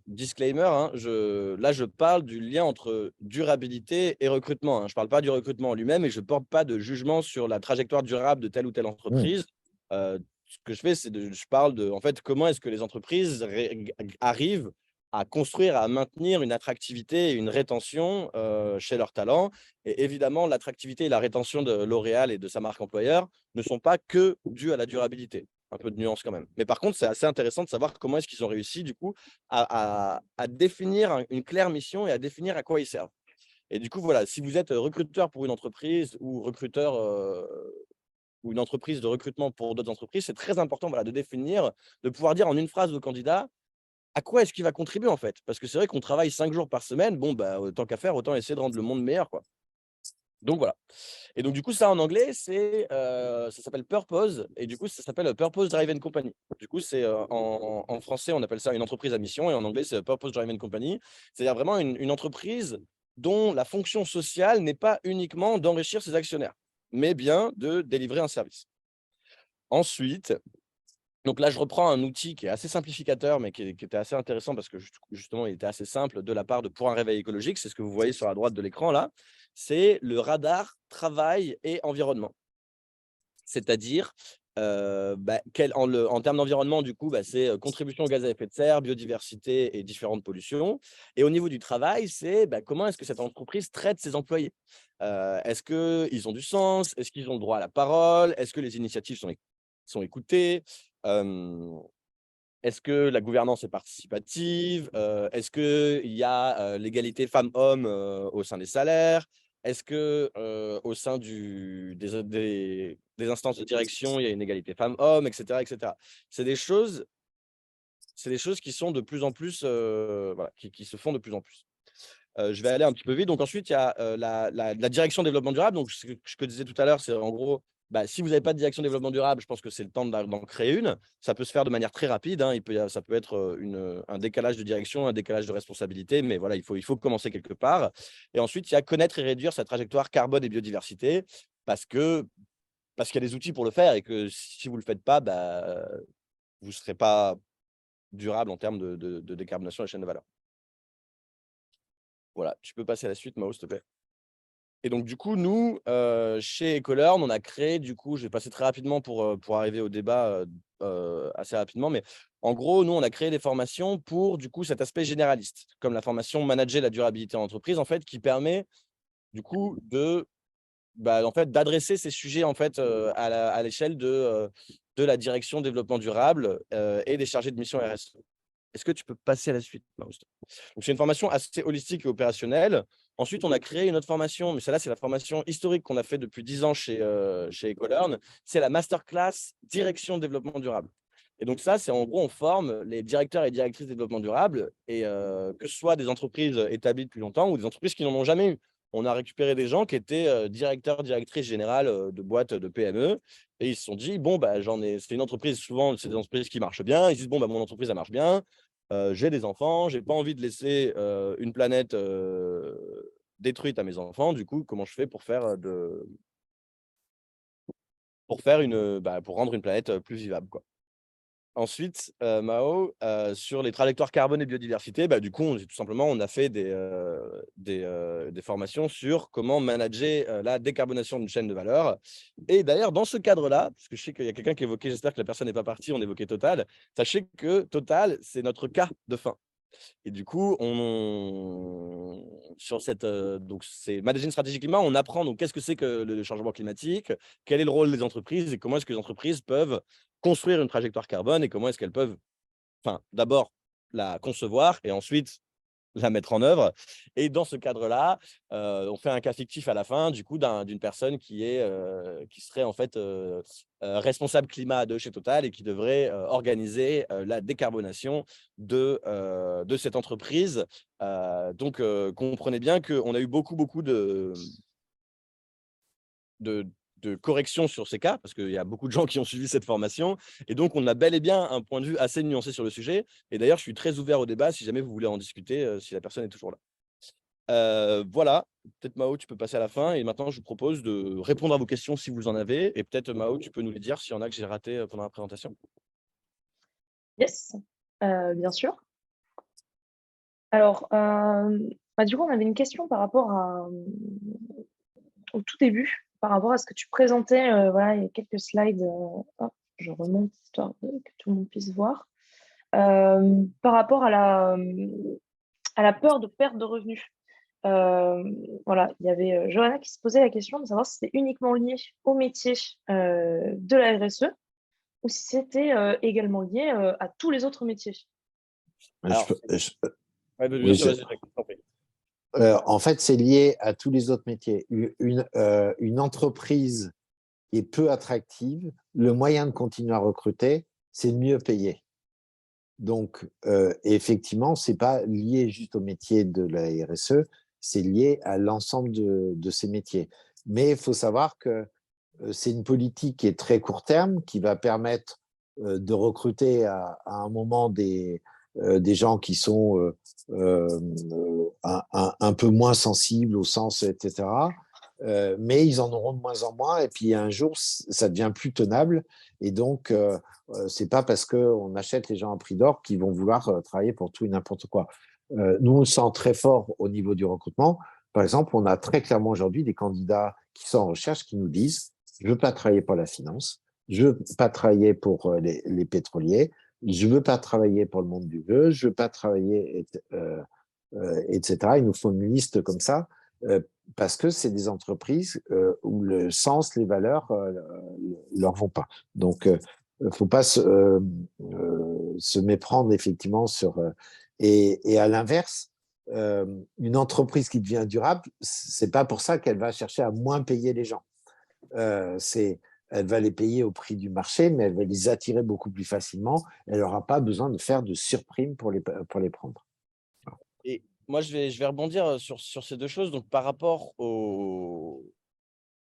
Speaker 1: disclaimer, hein, là je parle du lien entre durabilité et recrutement, hein. Je parle pas du recrutement en lui-même et je porte pas de jugement sur la trajectoire durable de telle ou telle
Speaker 2: Mmh.
Speaker 1: entreprise. Ce que je fais, je parle de en fait, comment est-ce que les entreprises arrivent à construire, à maintenir une attractivité et une rétention, chez leurs talents et évidemment l'attractivité et la rétention de L'Oréal et de sa marque employeur ne sont pas que dues à la durabilité. Un peu de nuance quand même. Mais par contre, c'est assez intéressant de savoir comment est-ce qu'ils ont réussi du coup à définir une claire mission et à définir à quoi ils servent. Et du coup, voilà, si vous êtes recruteur pour une entreprise ou recruteur, ou une entreprise de recrutement pour d'autres entreprises, c'est très important, voilà, de définir, de pouvoir dire en une phrase au candidat à quoi est-ce qu'il va contribuer en fait. Parce que c'est vrai qu'on travaille 5 jours par semaine, bon, tant qu'à faire, autant essayer de rendre le monde meilleur, quoi. Donc voilà. Et donc du coup, ça en anglais, ça s'appelle Purpose et du coup, ça s'appelle Purpose Driven Company. Du coup, en français, on appelle ça une entreprise à mission et en anglais, c'est Purpose Driven Company. C'est-à-dire vraiment une entreprise dont la fonction sociale n'est pas uniquement d'enrichir ses actionnaires, mais bien de délivrer un service. Ensuite, donc là, je reprends un outil qui est assez simplificateur, mais qui était assez intéressant parce que justement, il était assez simple de la part de Pour un réveil écologique. C'est ce que vous voyez sur la droite de l'écran là. C'est le radar travail et environnement. C'est-à-dire, en termes d'environnement, du coup, c'est contribution aux gaz à effet de serre, biodiversité et différentes pollutions. Et au niveau du travail, c'est comment est-ce que cette entreprise traite ses employés. Est-ce qu'ils ont du sens? Est-ce qu'ils ont le droit à la parole? Est-ce que les initiatives sont écoutées? Euh, Est-ce que la gouvernance est participative? Est-ce qu'il y a, l'égalité femmes-hommes, au sein des salaires? Est-ce que, au sein des instances de direction, il y a une égalité femmes-hommes et cetera et cetera? C'est des choses c'est des choses qui sont de plus en plus, voilà, qui se font de plus en plus. Je vais aller un petit peu vite. Donc ensuite, il y a, la direction développement durable. Donc ce que je disais tout à l'heure, c'est en gros, si vous n'avez pas de direction développement durable, je pense que c'est le temps d'en créer une. Ça peut se faire de manière très rapide, hein. Ça peut être, un décalage de direction, un décalage de responsabilité, mais voilà, il faut commencer quelque part. Et ensuite, il y a connaître et réduire sa trajectoire carbone et biodiversité parce que parce qu'il y a des outils pour le faire et que si vous ne le faites pas, vous serez pas durable en termes de décarbonation de la chaîne de valeur. Voilà, tu peux passer à la suite, Mao, s'il te plaît. Et donc, du coup, nous, chez Ecolearn, on a créé, du coup, je vais passer très rapidement pour arriver au débat assez rapidement, mais en gros, nous, on a créé des formations pour, du coup, cet aspect généraliste, comme la formation Manager la durabilité en entreprise, en fait, qui permet, du coup, en fait, d'adresser ces sujets, en fait, à l'échelle de la direction développement durable et des chargés de mission RSE. Est-ce que tu peux passer à la suite, Mao? Donc, c'est une formation assez holistique et opérationnelle. Ensuite, on a créé une autre formation, mais celle-là, c'est la formation historique qu'on a fait depuis 10 ans chez Ecolearn. C'est la masterclass direction développement durable. Et donc ça, c'est en gros, on forme les directeurs et directrices développement durable, et que ce soit des entreprises établies depuis longtemps ou des entreprises qui n'en ont jamais eu. On a récupéré des gens qui étaient directeurs, directrices générales de boîtes de PME, et ils se sont dit, bon, bah, c'est une entreprise, souvent, c'est des entreprises qui marchent bien. Ils se disent, bon, bah, mon entreprise, elle marche bien. J'ai des enfants, j'ai pas envie de laisser une planète détruite à mes enfants. Du coup, comment je fais pour pour rendre une planète plus vivable, quoi. Ensuite, Mao, sur les trajectoires carbone et biodiversité, bah, du coup, tout simplement, on a fait des formations sur comment manager la décarbonation d'une chaîne de valeur. Et d'ailleurs, dans ce cadre-là, parce que je sais qu'il y a quelqu'un qui évoquait, j'espère que la personne n'est pas partie, on évoquait Total. Sachez que Total, c'est notre cas de fin. Et du coup, sur donc c'est Managing Stratégie Climat, on apprend donc qu'est-ce que c'est que le changement climatique, quel est le rôle des entreprises et comment est-ce que les entreprises peuvent construire une trajectoire carbone et comment est-ce qu'elles peuvent, enfin, d'abord la concevoir et ensuite la mettre en œuvre. Et dans ce cadre-là, on fait un cas fictif à la fin, du coup, d'une personne qui serait en fait responsable climat de chez Total et qui devrait organiser la décarbonation de cette entreprise. Donc, comprenez bien qu'on a eu beaucoup de, de corrections sur ces cas, parce qu'il y a beaucoup de gens qui ont suivi cette formation. Et donc, on a bel et bien un point de vue assez nuancé sur le sujet. Et d'ailleurs, je suis très ouvert au débat si jamais vous voulez en discuter, si la personne est toujours là. Voilà, peut-être Mao, tu peux passer à la fin. Et maintenant, je vous propose de répondre à vos questions si vous en avez. Et peut-être Mao, tu peux nous les dire s'il y en a que j'ai raté pendant la présentation.
Speaker 3: Yes, bien sûr. Alors, du coup, on avait une question par rapport au tout début, par rapport à ce que tu présentais. Voilà, il y a quelques slides. Hop, je remonte histoire que tout le monde puisse voir. Par rapport à la peur de perte de revenus. Voilà, il y avait Johanna qui se posait la question de savoir si c'était uniquement lié au métier de la RSE ou si c'était également lié à tous les autres métiers.
Speaker 1: Alors, ouais, bien
Speaker 2: Oui,
Speaker 1: sûr, vas-y, je t'en prie.
Speaker 2: en fait, c'est lié à tous les autres métiers. Une entreprise qui est peu attractive, le moyen de continuer à recruter, c'est de mieux payer. Donc, effectivement, ce n'est pas lié juste au métier de la RSE, c'est lié à l'ensemble de ces métiers. Mais il faut savoir que c'est une politique qui est très court terme, qui va permettre de recruter à un moment des gens qui sont un peu moins sensibles au sens, etc. Mais ils en auront de moins en moins. Et puis un jour, ça devient plus tenable. Et donc, c'est pas parce qu'on achète les gens à prix d'or qu'ils vont vouloir travailler pour tout et n'importe quoi. Nous, on sent très fort au niveau du recrutement. Par exemple, on a très clairement aujourd'hui des candidats qui sont en recherche qui nous disent je ne veux pas travailler pour la finance, je ne veux pas travailler pour les pétroliers, je ne veux pas travailler pour le monde du vœu, je ne veux pas travailler, etc. Il nous faut une liste comme ça parce que c'est des entreprises où le sens, les valeurs leur vont pas. Donc, il ne faut pas se méprendre effectivement sur… et à l'inverse, une entreprise qui devient durable, c'est pas pour ça qu'elle va chercher à moins payer les gens. Elle va les payer au prix du marché, mais elle va les attirer beaucoup plus facilement. Elle n'aura pas besoin de faire de surprimes pour les prendre.
Speaker 1: Et moi, je vais rebondir sur ces deux choses. Donc, par rapport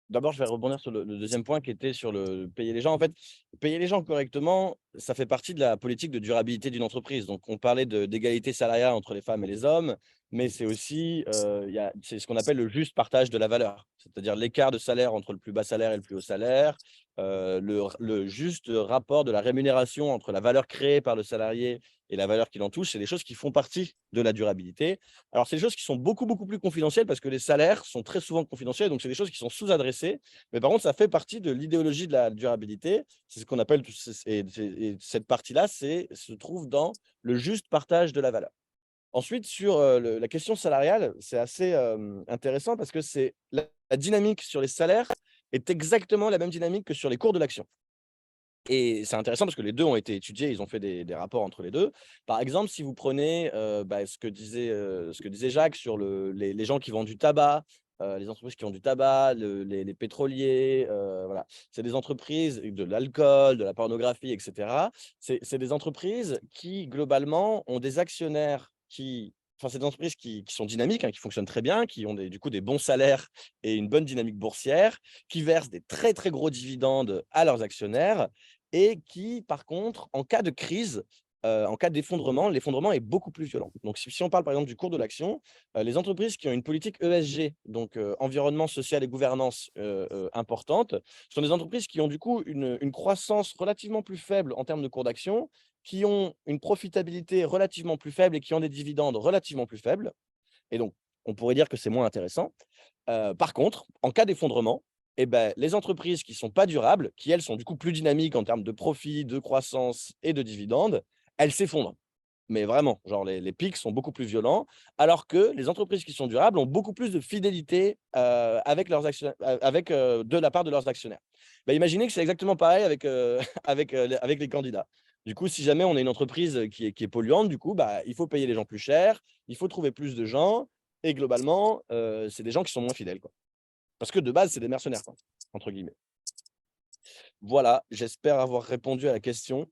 Speaker 1: D'abord, je vais rebondir sur le deuxième point qui était sur le payer les gens. En fait, payer les gens correctement, ça fait partie de la politique de durabilité d'une entreprise. Donc, on parlait d'égalité salariale entre les femmes et les hommes, mais c'est aussi c'est ce qu'on appelle le juste partage de la valeur, c'est-à-dire l'écart de salaire entre le plus bas salaire et le plus haut salaire, le juste rapport de la rémunération entre la valeur créée par le salarié et la valeur qui l'en touche, c'est des choses qui font partie de la durabilité. Alors, c'est des choses qui sont beaucoup, beaucoup plus confidentielles parce que les salaires sont très souvent confidentiels, donc c'est des choses qui sont sous-adressées. Mais par contre, ça fait partie de l'idéologie de la durabilité. C'est ce qu'on appelle, et cette partie-là, se trouve dans le juste partage de la valeur. Ensuite, sur la question salariale, c'est assez intéressant parce que la dynamique sur les salaires est exactement la même dynamique que sur les cours de l'action. Et c'est intéressant parce que les 2 ont été étudiés, ils ont fait des rapports entre les 2. Par exemple, si vous prenez, ce que disait Jacques sur les gens qui vendent du tabac, les entreprises qui vendent du tabac, les pétroliers, voilà. C'est des entreprises de l'alcool, de la pornographie et cetera. C'est des entreprises qui, globalement, ont des actionnaires c'est des entreprises qui sont dynamiques, hein, qui fonctionnent très bien, qui ont du coup des bons salaires et une bonne dynamique boursière, qui versent des très, très gros dividendes à leurs actionnaires et qui, par contre, en cas de crise, en cas d'effondrement, l'effondrement est beaucoup plus violent. Donc, si on parle par exemple du cours de l'action, les entreprises qui ont une politique ESG, donc environnement, social et gouvernance importante, sont des entreprises qui ont du coup une croissance relativement plus faible en termes de cours d'action, qui ont une profitabilité relativement plus faible et qui ont des dividendes relativement plus faibles. Et donc, on pourrait dire que c'est moins intéressant. Par contre, en cas d'effondrement, eh ben, les entreprises qui ne sont pas durables, qui elles sont du coup plus dynamiques en termes de profit, de croissance et de dividendes, elles s'effondrent. Mais vraiment, genre les pics sont beaucoup plus violents, alors que les entreprises qui sont durables ont beaucoup plus de fidélité avec leurs de la part de leurs actionnaires. Bah, imaginez que c'est exactement pareil avec, avec les candidats. Du coup, si jamais on est une entreprise qui est polluante, du coup, bah, il faut payer les gens plus cher, il faut trouver plus de gens, et globalement, c'est des gens qui sont moins fidèles, quoi. Parce que de base, c'est des mercenaires, quoi, entre guillemets. Voilà, j'espère avoir répondu à la question.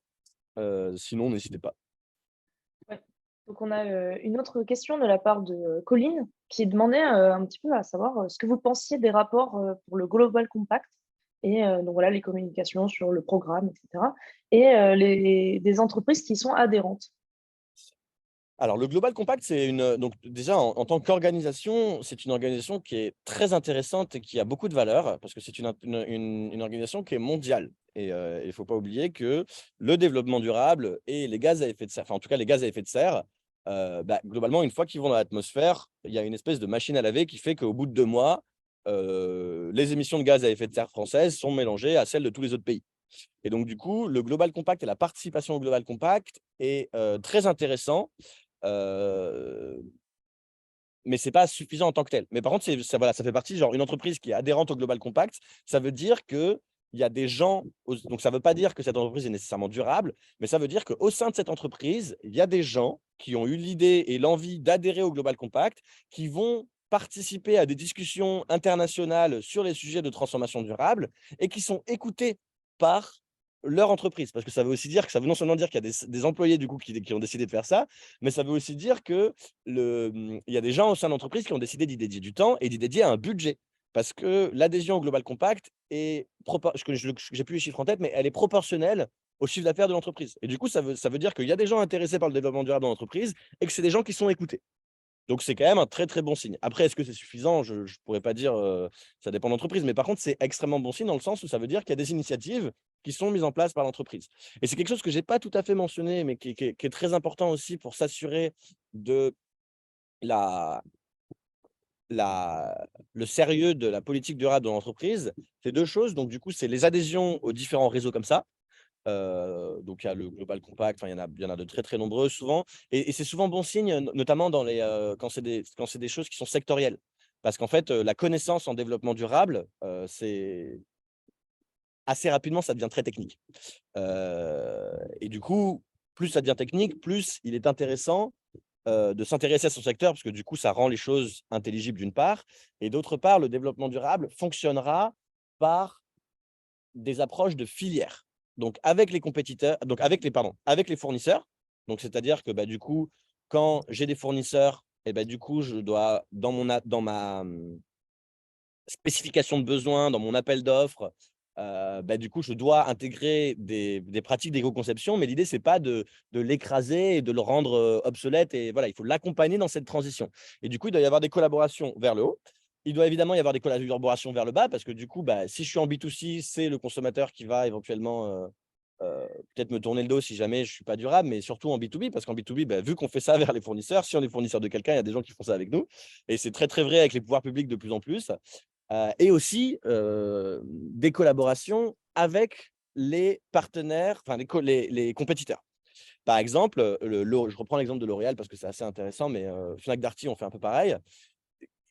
Speaker 1: Sinon, n'hésitez pas.
Speaker 3: Ouais. Donc on a une autre question de la part de Colline qui demandait un petit peu à savoir ce que vous pensiez des rapports pour le Global Compact et donc voilà les communications sur le programme, etc. Et des entreprises qui sont adhérentes.
Speaker 1: Alors, le Global Compact, donc déjà, en tant qu'organisation, c'est une organisation qui est très intéressante et qui a beaucoup de valeur parce que c'est une organisation qui est mondiale. Et il ne faut pas oublier que le développement durable et les gaz à effet de serre, enfin, en tout cas, les gaz à effet de serre, bah, globalement, une fois qu'ils vont dans l'atmosphère, il y a une espèce de machine à laver qui fait qu'au bout de 2 mois, les émissions de gaz à effet de serre françaises sont mélangées à celles de tous les autres pays. Et donc, du coup, le Global Compact et la participation au Global Compact est très intéressant. Heu, mais c'est pas suffisant en tant que tel. Mais par contre, ça voilà, ça fait partie, genre une entreprise qui est adhérente au Global Compact, ça veut dire qu'il y a des gens donc ça veut pas dire que cette entreprise est nécessairement durable, mais ça veut dire qu'au sein de cette entreprise, il y a des gens qui ont eu l'idée et l'envie d'adhérer au Global Compact, qui vont participer à des discussions internationales sur les sujets de transformation durable et qui sont écoutés par leur entreprise. Parce que ça veut aussi dire que ça veut non seulement dire qu'il y a des employés du coup qui ont décidé de faire ça, mais ça veut aussi dire que il y a des gens au sein de l'entreprise qui ont décidé d'y dédier du temps et d'y dédier un budget. Parce que l'adhésion au Global Compact est j'ai plus les chiffres en tête, mais elle est proportionnelle au chiffre d'affaires de l'entreprise. Et du coup, ça veut dire qu'il y a des gens intéressés par le développement durable dans l'entreprise et que c'est des gens qui sont écoutés. Donc c'est quand même un très, très bon signe. Après, est-ce que c'est suffisant? Je ne pourrais pas dire, ça dépend de l'entreprise. Mais par contre, c'est extrêmement bon signe dans le sens où ça veut dire qu'il y a des initiatives qui sont mises en place par l'entreprise. Et c'est quelque chose que je n'ai pas tout à fait mentionné, mais qui est très important aussi pour s'assurer de la le sérieux de la politique durable de l'entreprise. C'est 2 choses. Donc du coup, c'est les adhésions aux différents réseaux comme ça. Donc il y a le Global Compact, enfin il y en a de très, très nombreux souvent et c'est souvent bon signe, notamment quand c'est des choses qui sont sectorielles. Parce qu'en fait, la connaissance en développement durable, c'est assez rapidement, ça devient très technique. Et du coup, plus ça devient technique, plus il est intéressant, de s'intéresser à son secteur parce que du coup, ça rend les choses intelligibles d'une part et d'autre part, le développement durable fonctionnera par des approches de filière. Donc avec les compétiteurs, donc avec les fournisseurs. Donc c'est-à-dire que, bah, du coup, quand j'ai des fournisseurs et bah, du coup, je dois dans ma, spécification de besoin, dans mon appel d'offres, bah, du coup, je dois intégrer des pratiques d'éco-conception, mais l'idée, c'est pas de l'écraser et de le rendre, obsolète et voilà, il faut l'accompagner dans cette transition et du coup, il doit y avoir des collaborations vers le haut. Il doit évidemment y avoir des collaborations vers le bas parce que du coup, bah, si je suis en B2C, c'est le consommateur qui va éventuellement, peut-être me tourner le dos si jamais je ne suis pas durable, mais surtout en B2B, parce qu'en B2B, bah, vu qu'on fait ça vers les fournisseurs, si on est fournisseur de quelqu'un, il y a des gens qui font ça avec nous. Et c'est très, très vrai avec les pouvoirs publics de plus en plus. Et aussi des collaborations avec les partenaires, enfin les compétiteurs. Par exemple, je reprends l'exemple de L'Oréal parce que c'est assez intéressant, mais Fnac Darty, on fait un peu pareil.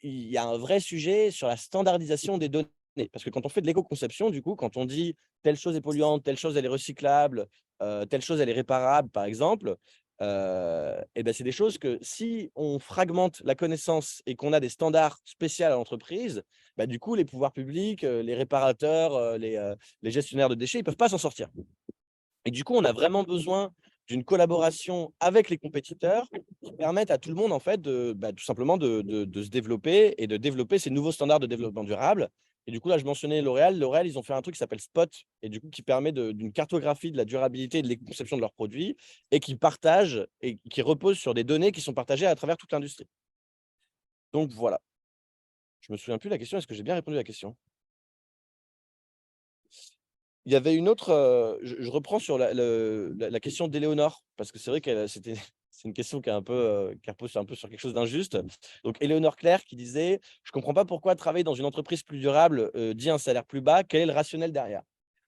Speaker 1: Il y a un vrai sujet sur la standardisation des données. Parce que quand on fait de l'éco-conception, du coup, quand on dit telle chose est polluante, telle chose elle est recyclable, telle chose elle est réparable, par exemple, et ben, c'est des choses que si on fragmente la connaissance et qu'on a des standards spéciaux à l'entreprise, bah, du coup, les pouvoirs publics, les réparateurs, les gestionnaires de déchets, ils ne peuvent pas s'en sortir. Et du coup, on a vraiment besoin d'une collaboration avec les compétiteurs qui permettent à tout le monde, en fait, tout simplement de se développer et de développer ces nouveaux standards de développement durable. Et du coup, là, je mentionnais L'Oréal. L'Oréal, ils ont fait un truc qui s'appelle Spot et du coup, qui permet d'une cartographie de la durabilité et de l'éco-conception de leurs produits et qui partagent et qui repose sur des données qui sont partagées à travers toute l'industrie. Donc, voilà. Je me souviens plus de la question. Est-ce que j'ai bien répondu à la question? Il y avait une autre, je reprends sur la question d'Éléonore, parce que c'est vrai qu'elle c'est une question qui est un peu, qui repose un peu sur quelque chose d'injuste. Donc Éléonore Claire qui disait: «Je ne comprends pas pourquoi travailler dans une entreprise plus durable, dit un salaire plus bas. Quel est le rationnel derrière?»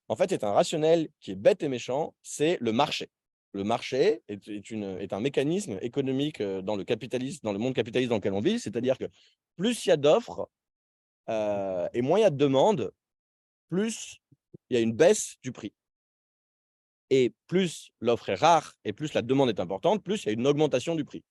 Speaker 1: En fait, c'est un rationnel qui est bête et méchant, c'est le marché. Le marché est un mécanisme économique, dans le capitalisme, dans le monde capitaliste dans lequel on vit. C'est-à-dire que plus il y a d'offres, et moins il y a de demandes, plus il y a une baisse du prix. Et plus l'offre est rare et plus la demande est importante, plus il y a une augmentation du prix.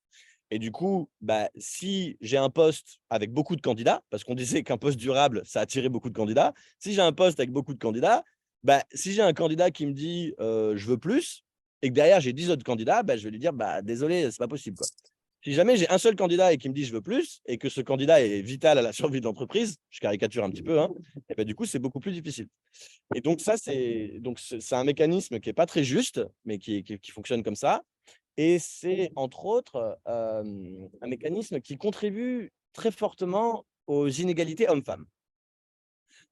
Speaker 1: Et du coup, bah, si j'ai un poste avec beaucoup de candidats, parce qu'on disait qu'un poste durable, ça attirait beaucoup de candidats. Si j'ai un poste avec beaucoup de candidats, bah, si j'ai un candidat qui me dit je veux plus, et que derrière j'ai 10 autres candidats, bah, je vais lui dire bah, désolé, c'est pas possible, quoi. Si jamais j'ai un seul candidat et qui me dit je veux plus, et que ce candidat est vital à la survie de l'entreprise, je caricature un petit peu, hein, et bah, du coup, c'est beaucoup plus difficile. Et donc ça, c'est un mécanisme qui est pas très juste, mais qui fonctionne comme ça. Et c'est entre autres, un mécanisme qui contribue très fortement aux inégalités hommes-femmes.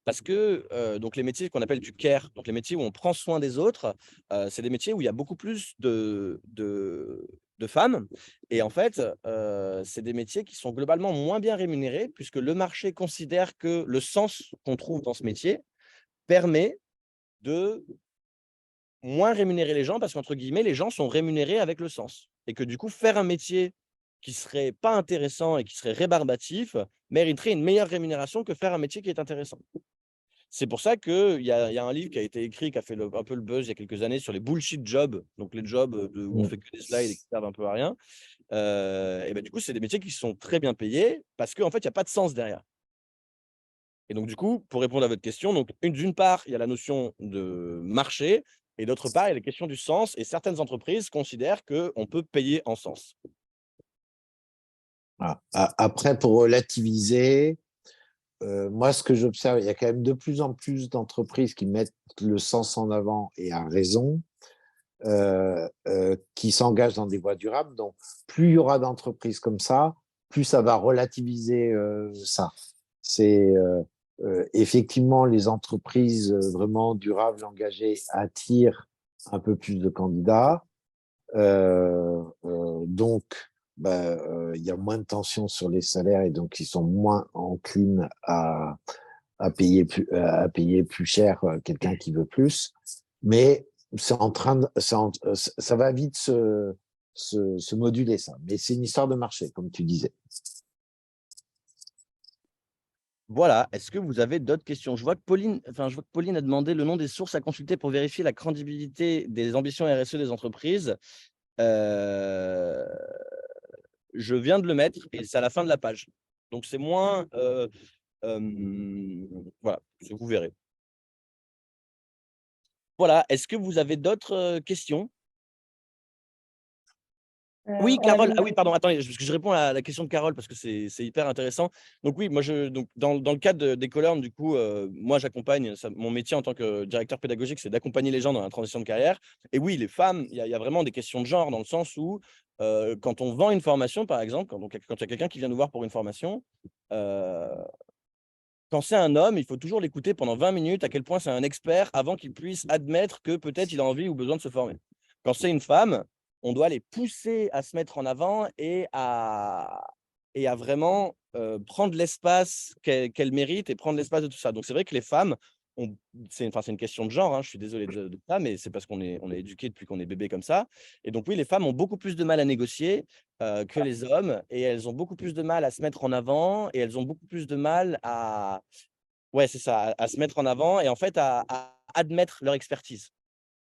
Speaker 1: Parce que, donc les métiers qu'on appelle du care, donc les métiers où on prend soin des autres, c'est des métiers où il y a beaucoup plus de femmes et en fait, c'est des métiers qui sont globalement moins bien rémunérés puisque le marché considère que le sens qu'on trouve dans ce métier permet de moins rémunérer les gens parce qu'entre guillemets, les gens sont rémunérés avec le sens et que du coup, faire un métier qui serait pas intéressant et qui serait rébarbatif mériterait une meilleure rémunération que faire un métier qui est intéressant. C'est pour ça qu'il y a un livre qui a été écrit, qui a fait un peu le buzz il y a quelques années sur les bullshit jobs, donc les jobs où on
Speaker 2: Mm.
Speaker 1: fait que des slides et qui servent un peu à rien. Et ben, du coup, c'est des métiers qui sont très bien payés parce qu'en fait, il n'y a pas de sens derrière. Et donc, du coup, pour répondre à votre question, donc d'une part, il y a la notion de marché et d'autre part, il y a la question du sens et certaines entreprises considèrent qu'on peut payer en sens.
Speaker 2: Après, pour relativiser, moi, ce que j'observe, il y a quand même de plus en plus d'entreprises qui mettent le sens en avant et à raison, qui s'engagent dans des voies durables. Donc, plus il y aura d'entreprises comme ça, plus ça va relativiser ça. C'est effectivement les entreprises vraiment durables, engagées, attirent un peu plus de candidats. Donc, il y a moins de tension sur les salaires et donc ils sont moins enclines à payer plus cher quelqu'un qui veut plus. Mais c'est en train de, ça va vite se moduler ça. Mais c'est une histoire de marché, comme tu disais.
Speaker 1: Voilà, est-ce que vous avez d'autres questions? Je vois que Pauline a demandé le nom des sources à consulter pour vérifier la crédibilité des ambitions RSE des entreprises. Heu, je viens de le mettre et c'est à la fin de la page. Donc c'est moins, voilà, vous verrez. Voilà, est-ce que vous avez d'autres, questions? Oui,
Speaker 3: On avait
Speaker 1: Carole. Ah
Speaker 3: une
Speaker 1: oui, pardon, attendez, parce que je réponds à la question de Carole parce que c'est hyper intéressant. Donc oui, moi donc dans le cadre d'Ecolearn, du coup, moi j'accompagne mon métier en tant que directeur pédagogique, c'est d'accompagner les gens dans la transition de carrière. Et oui, les femmes, il y a vraiment des questions de genre dans le sens où, quand on vend une formation, par exemple, quand il y a quelqu'un qui vient nous voir pour une formation, heu Quand c'est un homme, il faut toujours l'écouter pendant 20 minutes, à quel point c'est un expert, avant qu'il puisse admettre que peut-être il a envie ou besoin de se former. Quand c'est une femme, on doit les pousser à se mettre en avant et à vraiment prendre l'espace qu'elles méritent et prendre l'espace de tout ça. Donc, c'est vrai que les femmes, c'est une question de genre, hein, je suis désolé de ça, mais c'est parce on est éduqué depuis qu'on est bébé comme ça. Et donc, oui, les femmes ont beaucoup plus de mal à négocier que les hommes, et elles ont beaucoup plus de mal à se mettre en avant, et elles ont beaucoup plus de mal à, ouais, c'est ça, à se mettre en avant et en fait à admettre leur expertise.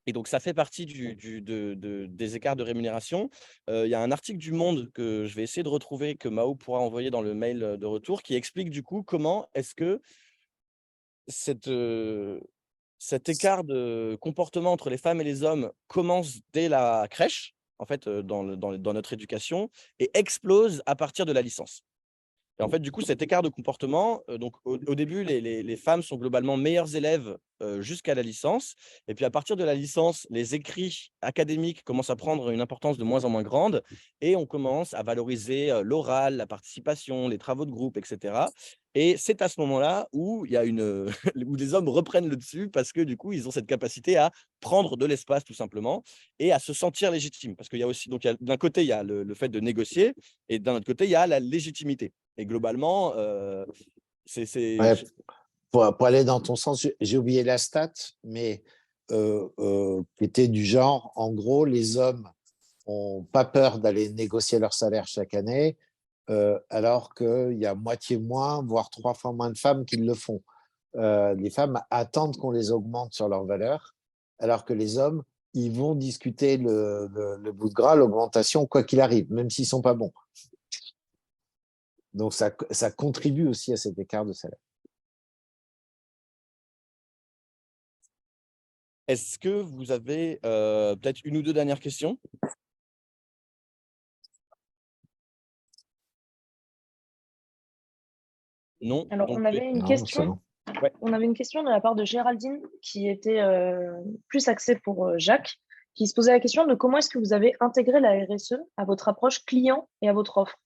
Speaker 1: Et donc, ça fait partie des écarts de rémunération. Il y a un article du Monde que je vais essayer de retrouver, que Mao pourra envoyer dans le mail de retour, qui explique du coup comment est-ce que cette, cet écart de comportement entre les femmes et les hommes commence dès la crèche, en fait, dans notre éducation, et explose à partir de la licence. Et en fait, du coup, cet écart de comportement, donc au début, les femmes sont globalement meilleures élèves jusqu'à la licence. Et puis à partir de la licence, les écrits académiques commencent à prendre une importance de moins en moins grande et on commence à valoriser l'oral, la participation, les travaux de groupe, etc. Et c'est à ce moment-là où il y a où les hommes reprennent le dessus parce que du coup, ils ont cette capacité à prendre de l'espace tout simplement et à se sentir légitimes. Parce qu'il y a aussi, donc d'un côté, il y a le fait de négocier et d'un autre côté, il y a la légitimité. Et globalement,
Speaker 2: Ouais, pour aller dans ton sens, j'ai oublié la stat, mais qui était du genre, en gros, les hommes n'ont pas peur d'aller négocier leur salaire chaque année, alors qu'il y a moitié moins, voire 3 fois moins de femmes qui le font. Les femmes attendent qu'on les augmente sur leur valeur, alors que les hommes, ils vont discuter le bout de gras, l'augmentation, quoi qu'il arrive, même s'ils ne sont pas bons. Donc, ça contribue aussi à cet écart de salaire.
Speaker 1: est-ce que vous avez peut-être une ou deux dernières questions? Non?
Speaker 3: Alors,
Speaker 1: Donc,
Speaker 3: on avait une
Speaker 2: Non, c'est
Speaker 3: question.
Speaker 2: bon.
Speaker 1: ouais.
Speaker 3: On avait une question de la part de Géraldine qui était plus axée pour Jacques, qui se posait la question de comment est-ce que vous avez intégré la RSE à votre approche client et à votre offre.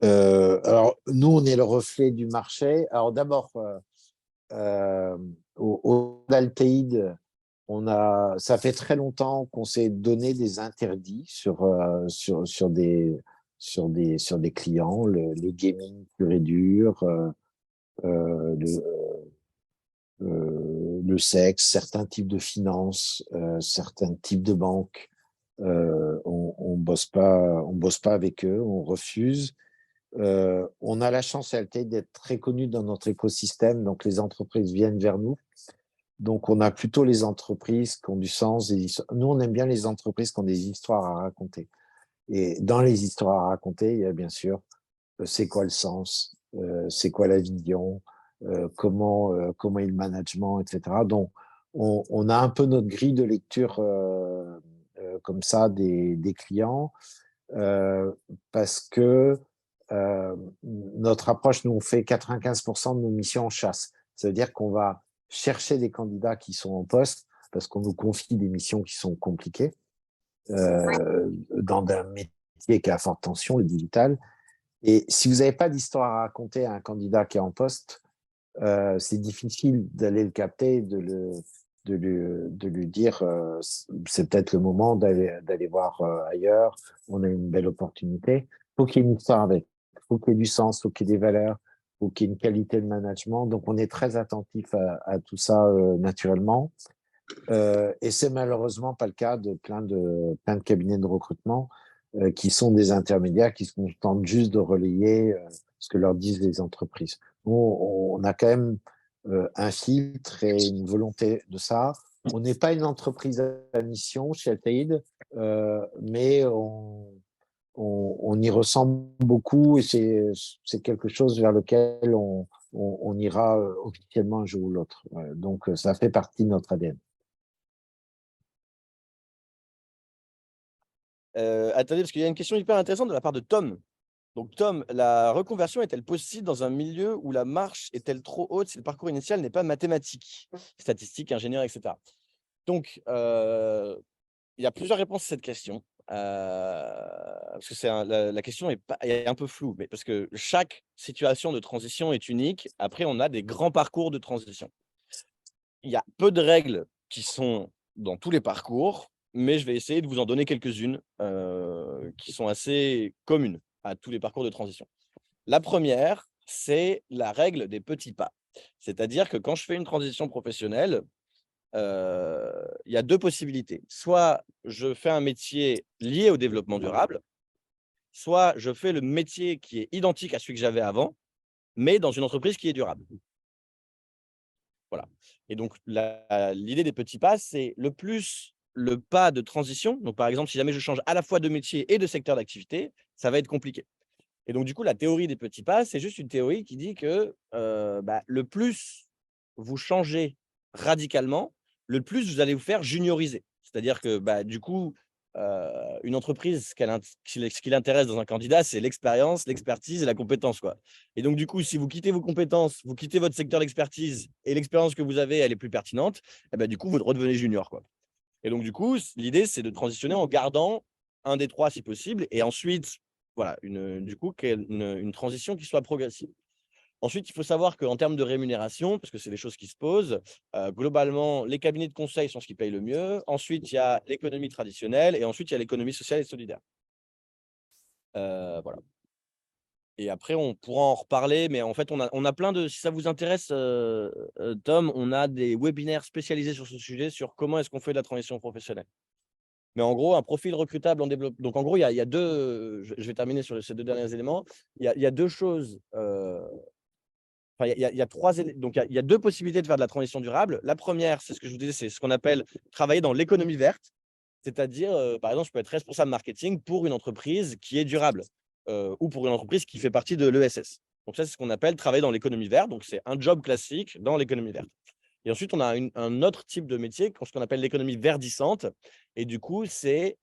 Speaker 2: Alors, nous, on est le reflet du marché. Alors, d'abord, au Altéide, ça fait très longtemps qu'on s'est donné des interdits sur des clients, le gaming pur et dur, euh, le, le sexe, certains types de finances, certains types de banques. On bosse pas avec eux, on refuse. On a la chance à Altaïd d'être très connu dans notre écosystème, donc les entreprises viennent vers nous. Donc, on a plutôt les entreprises qui ont du sens. Nous, on aime bien les entreprises qui ont des histoires à raconter. Et dans les histoires à raconter, il y a bien sûr c'est quoi le sens, c'est quoi la vision, comment est le management, etc. Donc, on a un peu notre grille de lecture comme ça des clients euh, parce que notre approche, nous, on fait 95% de nos missions en chasse. Ça veut dire qu'on va chercher des candidats qui sont en poste parce qu'on nous confie des missions qui sont compliquées dans un métier qui a forte tension, le digital. Et si vous n'avez pas d'histoire à raconter à un candidat qui est en poste, c'est difficile d'aller le capter, de lui dire c'est peut-être le moment d'aller voir ailleurs, on a une belle opportunité. Il faut qu'il y ait une histoire avec, il faut qu'il y ait du sens, il faut qu'il y ait des valeurs, il faut qu'il y ait une qualité de management. Donc on est très attentif à tout ça naturellement. Et c'est malheureusement pas le cas de plein de cabinets de recrutement qui sont des intermédiaires qui se contentent juste de relayer ce que leur disent les entreprises. Nous, on a quand même un filtre et une volonté de ça. On n'est pas une entreprise à mission chez Altaïd, mais on y ressemble beaucoup et c'est quelque chose vers lequel on ira officiellement un jour ou l'autre. Donc, ça fait partie de notre ADN.
Speaker 1: Attendez, parce qu'il y a une question hyper intéressante de la part de Tom. Donc, Tom, la reconversion est-elle possible dans un milieu où la marche est-elle trop haute si le parcours initial n'est pas mathématique, statistique, ingénieur, etc. Donc, il y a plusieurs réponses à cette question. parce que la question est un peu floue, mais parce que chaque situation de transition est unique. Après, on a des grands parcours de transition. Il y a peu de règles qui sont dans tous les parcours, mais je vais essayer de vous en donner quelques-unes qui sont assez communes à tous les parcours de transition. La première, c'est la règle des petits pas. C'est-à-dire que quand je fais une transition professionnelle, il y a 2 possibilités. Soit je fais un métier lié au développement durable, soit je fais le métier qui est identique à celui que j'avais avant, mais dans une entreprise qui est durable. Voilà. Et donc l'idée des petits pas, c'est le pas de transition. Donc par exemple, si jamais je change à la fois de métier et de secteur d'activité, ça va être compliqué. Et donc du coup, la théorie des petits pas, c'est juste une théorie qui dit que, le plus vous changez radicalement, le plus vous allez vous faire junioriser. C'est-à-dire que, du coup, une entreprise, ce qui l'intéresse dans un candidat, c'est l'expérience, l'expertise et la compétence, quoi. Et donc du coup, si vous quittez vos compétences, vous quittez votre secteur d'expertise et l'expérience que vous avez, elle est plus pertinente, et du coup, vous redevenez junior, quoi. Et donc du coup, l'idée, c'est de transitionner en gardant un des 3 si possible et ensuite, voilà, une transition qui soit progressive. Ensuite, il faut savoir qu'en termes de rémunération, parce que c'est des choses qui se posent, globalement, les cabinets de conseil sont ce qui paye le mieux. Ensuite, il y a l'économie traditionnelle et ensuite, il y a l'économie sociale et solidaire. Voilà. Et après, on pourra en reparler, mais en fait, on a plein de si ça vous intéresse, Tom, on a des webinaires spécialisés sur ce sujet, sur comment est-ce qu'on fait de la transition professionnelle. Mais en gros, un profil recrutable en développement. Donc, en gros, il y a 2, je vais terminer sur ces 2 derniers éléments. Il y a 2 choses, enfin, il y a 3 élé donc il y a 2 possibilités de faire de la transition durable. La première, c'est ce que je vous disais, c'est ce qu'on appelle travailler dans l'économie verte. C'est-à-dire, par exemple, je peux être responsable marketing pour une entreprise qui est durable, ou pour une entreprise qui fait partie de l'ESS. Donc ça, c'est ce qu'on appelle travailler dans l'économie verte. Donc c'est un job classique dans l'économie verte. Et ensuite, on a un autre type de métier, ce qu'on appelle l'économie verdissante. Et du coup, c'est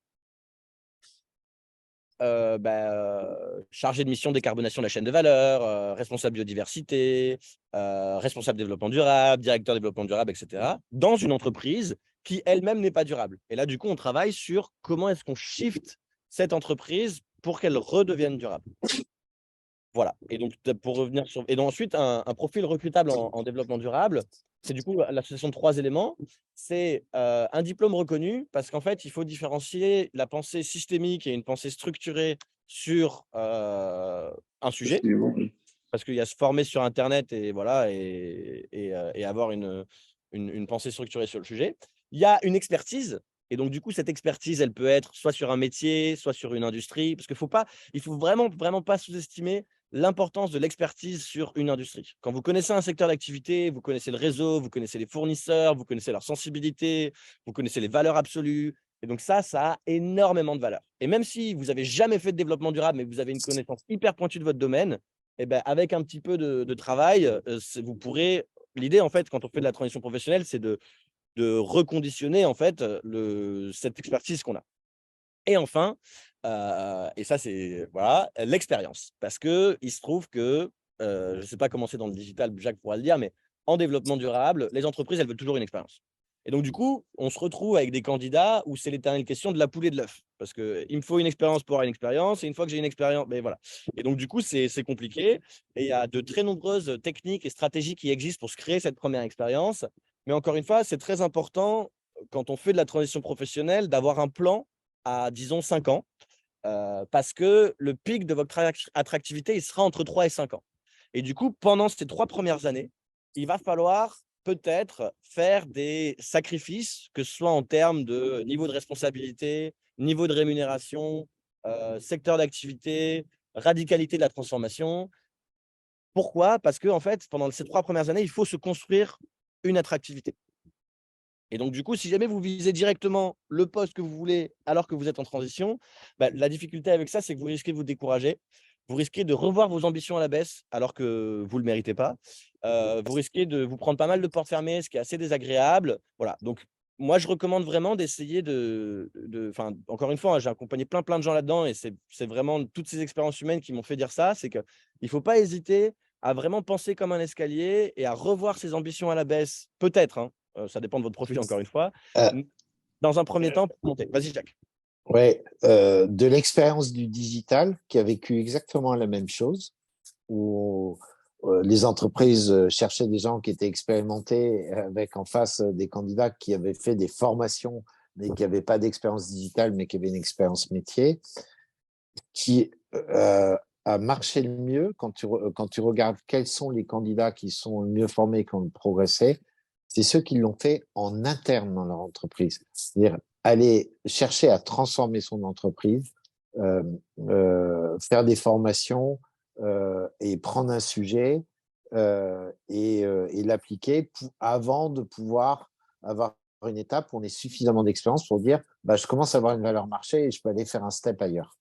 Speaker 1: chargé de mission décarbonation de la chaîne de valeur, responsable biodiversité, responsable développement durable, directeur développement durable, etc., dans une entreprise qui elle-même n'est pas durable. Et là, du coup, on travaille sur comment est-ce qu'on shift cette entreprise pour qu'elle redevienne durable. Voilà. Et donc, pour revenir sur. Et donc, ensuite, un profil recrutable en développement durable, c'est du coup l'association de 3 éléments. C'est un diplôme reconnu, parce qu'en fait, il faut différencier la pensée systémique et une pensée structurée sur un sujet, parce qu'il y a se former sur Internet et voilà, et avoir une pensée structurée sur le sujet. Il y a une expertise. Et donc, du coup, cette expertise, elle peut être soit sur un métier, soit sur une industrie, parce il faut vraiment, vraiment pas sous-estimer l'importance de l'expertise sur une industrie. Quand vous connaissez un secteur d'activité, vous connaissez le réseau, vous connaissez les fournisseurs, vous connaissez leur sensibilité, vous connaissez les valeurs absolues. Et donc ça a énormément de valeur. Et même si vous n'avez jamais fait de développement durable, mais que vous avez une connaissance hyper pointue de votre domaine, avec un petit peu de travail, vous pourrez. L'idée, en fait, quand on fait de la transition professionnelle, c'est de reconditionner, en fait, cette expertise qu'on a. Et enfin, et ça, c'est voilà, l'expérience. Parce qu'il se trouve que, je ne sais pas comment c'est dans le digital, Jacques pourra le dire, mais en développement durable, les entreprises, elles veulent toujours une expérience. Et donc, du coup, on se retrouve avec des candidats où c'est l'éternelle question de la poule et de l'œuf. Parce qu'il me faut une expérience pour avoir une expérience, et une fois que j'ai une expérience, voilà. Et donc, du coup, c'est compliqué. Et il y a de très nombreuses techniques et stratégies qui existent pour se créer cette première expérience. Mais encore une fois, c'est très important, quand on fait de la transition professionnelle, d'avoir un plan à, disons, 5 ans, parce que le pic de votre attractivité, il sera entre 3 et 5 ans. Et du coup, pendant ces 3 premières années, il va falloir peut-être faire des sacrifices, que ce soit en termes de niveau de responsabilité, niveau de rémunération, secteur d'activité, radicalité de la transformation. Pourquoi? Parce que en fait, pendant ces 3 premières années, il faut se construire une attractivité. Et donc, du coup, si jamais vous visez directement le poste que vous voulez alors que vous êtes en transition, la difficulté avec ça, c'est que vous risquez de vous décourager. Vous risquez de revoir vos ambitions à la baisse alors que vous ne le méritez pas. Vous risquez de vous prendre pas mal de portes fermées, ce qui est assez désagréable. Voilà. Donc, moi, je recommande vraiment d'essayer enfin, encore une fois, hein, j'ai accompagné plein de gens là-dedans et c'est vraiment toutes ces expériences humaines qui m'ont fait dire ça. C'est qu'il ne faut pas hésiter à vraiment penser comme un escalier et à revoir ses ambitions à la baisse, peut-être, hein, ça dépend de votre profil, encore une fois.
Speaker 2: Euh,
Speaker 1: Dans un premier temps, pour monter. Vas-y, Jacques.
Speaker 2: Ouais, de l'expérience du digital qui a vécu exactement la même chose, où les entreprises cherchaient des gens qui étaient expérimentés avec en face des candidats qui avaient fait des formations, mais qui n'avaient pas d'expérience digitale, mais qui avaient une expérience métier, qui a marché le mieux quand tu regardes quels sont les candidats qui sont le mieux formés, qui ont progressé, c'est ceux qui l'ont fait en interne dans leur entreprise. C'est-à-dire aller chercher à transformer son entreprise, euh, faire des formations et prendre un sujet et l'appliquer avant de pouvoir avoir une étape où on ait suffisamment d'expérience pour dire bah, je commence à avoir une valeur marché et je peux aller faire un step ailleurs.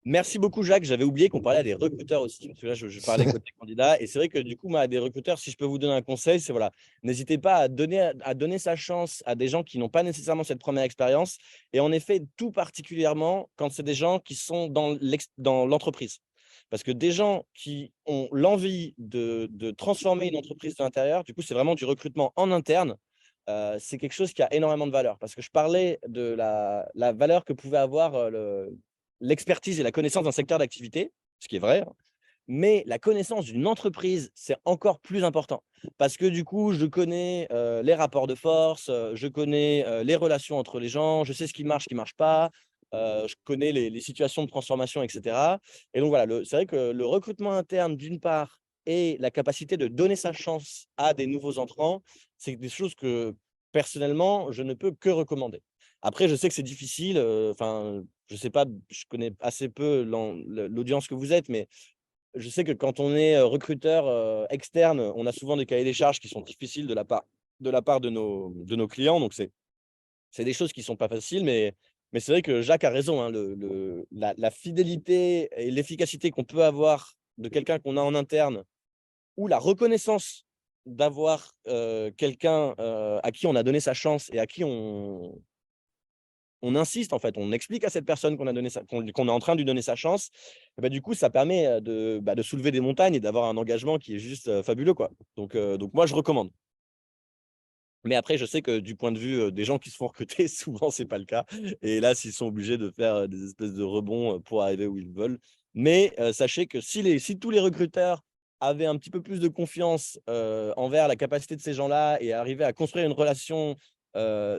Speaker 1: Merci beaucoup, Jacques. J'avais oublié qu'on parlait à des recruteurs aussi, parce que là, je parlais côté candidat. Et c'est vrai que du coup, moi, à des recruteurs, si je peux vous donner un conseil, c'est voilà, n'hésitez pas à donner sa chance à des gens qui n'ont pas nécessairement cette première expérience. Et en effet, tout particulièrement quand c'est des gens qui sont dans l'entreprise. Parce que des gens qui ont l'envie de transformer une entreprise de l'intérieur, du coup, c'est vraiment du recrutement en interne. C'est quelque chose qui a énormément de valeur. Parce que je parlais de la valeur que pouvait avoir l'expertise et la connaissance d'un secteur d'activité, ce qui est vrai, hein, mais la connaissance d'une entreprise, c'est encore plus important. Parce que du coup, je connais les rapports de force, je connais les relations entre les gens, je sais ce qui marche pas, je connais les situations de transformation, etc. Et donc voilà, c'est vrai que le recrutement interne, d'une part, et la capacité de donner sa chance à des nouveaux entrants, c'est des choses que personnellement, je ne peux que recommander. Après, je sais que c'est difficile. Enfin, je sais pas, je connais assez peu l'audience que vous êtes, mais je sais que quand on est recruteur externe, on a souvent des cahiers des charges qui sont difficiles de la part de nos clients. Donc, c'est des choses qui sont pas faciles, mais c'est vrai que Jacques a raison, hein, la fidélité et l'efficacité qu'on peut avoir de quelqu'un qu'on a en interne ou la reconnaissance d'avoir quelqu'un à qui on a donné sa chance et à qui on insiste, en fait, on explique à cette personne qu'on est en train de lui donner sa chance, et bah, du coup, ça permet de soulever des montagnes et d'avoir un engagement qui est juste fabuleux, quoi. Donc moi, je recommande. Mais après, je sais que du point de vue des gens qui se font recruter, souvent, c'est pas le cas. Et là, s'ils sont obligés de faire des espèces de rebonds pour arriver où ils veulent. Mais sachez que si tous les recruteurs avaient un petit peu plus de confiance envers la capacité de ces gens-là et arrivaient à construire une relation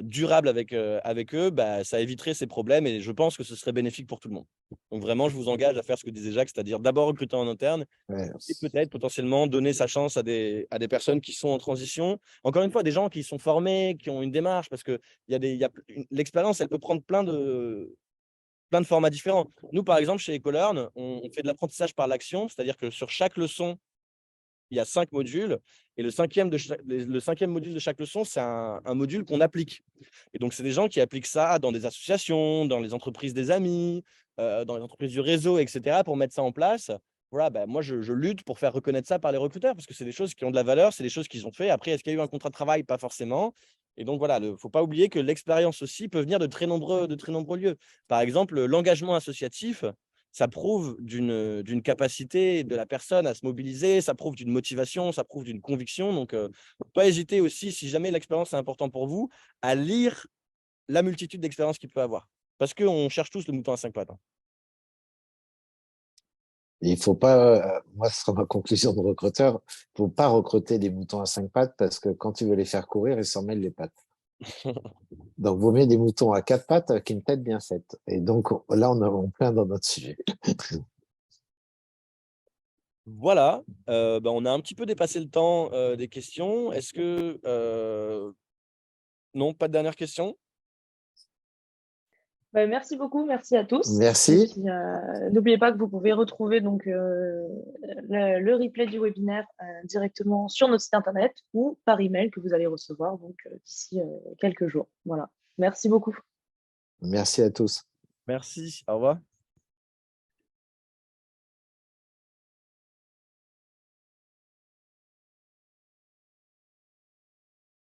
Speaker 1: durable avec eux, bah, ça éviterait ces problèmes et je pense que ce serait bénéfique pour tout le monde. Donc vraiment, je vous engage à faire ce que disait Jacques, c'est-à-dire d'abord recruter en interne
Speaker 2: Ouais.
Speaker 1: et peut-être potentiellement donner sa chance à des personnes qui sont en transition. Encore une fois, des gens qui sont formés, qui ont une démarche, parce que l'expérience, elle peut prendre plein de formats différents. Nous, par exemple, chez Ecolearn, on fait de l'apprentissage par l'action, c'est-à-dire que sur chaque leçon, il y a 5 modules, et le cinquième module de chaque leçon, c'est un module qu'on applique. Et donc, c'est des gens qui appliquent ça dans des associations, dans les entreprises des amis, dans les entreprises du réseau, etc., pour mettre ça en place. Voilà, ben, moi, je lutte pour faire reconnaître ça par les recruteurs, parce que c'est des choses qui ont de la valeur, c'est des choses qu'ils ont fait. Après, est-ce qu'il y a eu un contrat de travail? Pas forcément. Et donc, voilà, il ne faut pas oublier que l'expérience aussi peut venir de très nombreux lieux. Par exemple, l'engagement associatif, ça prouve d'une capacité de la personne à se mobiliser, ça prouve d'une motivation, ça prouve d'une conviction. Donc, faut pas hésiter aussi, si jamais l'expérience est importante pour vous, à lire la multitude d'expériences qu'il peut avoir. Parce qu'on cherche tous le mouton à 5 pattes, hein.
Speaker 2: Il faut pas, moi, ce sera ma conclusion de recruteur, il faut pas recruter des moutons à 5 pattes parce que quand tu veux les faire courir, ils s'en mêlent les pattes. Donc, vaut mieux des moutons à 4 pattes avec une tête bien faite. Et donc, là, on est en plein dans notre sujet.
Speaker 1: Voilà, on a un petit peu dépassé le temps des questions. Est-ce que... non, pas de dernière question?
Speaker 3: Bah, merci beaucoup, merci à tous. Et
Speaker 2: Merci.
Speaker 3: puis, n'oubliez pas que vous pouvez retrouver donc, le replay du webinaire directement sur notre site internet ou par email que vous allez recevoir donc, d'ici quelques jours. Voilà. Merci beaucoup.
Speaker 2: Merci à tous.
Speaker 1: Merci, au revoir.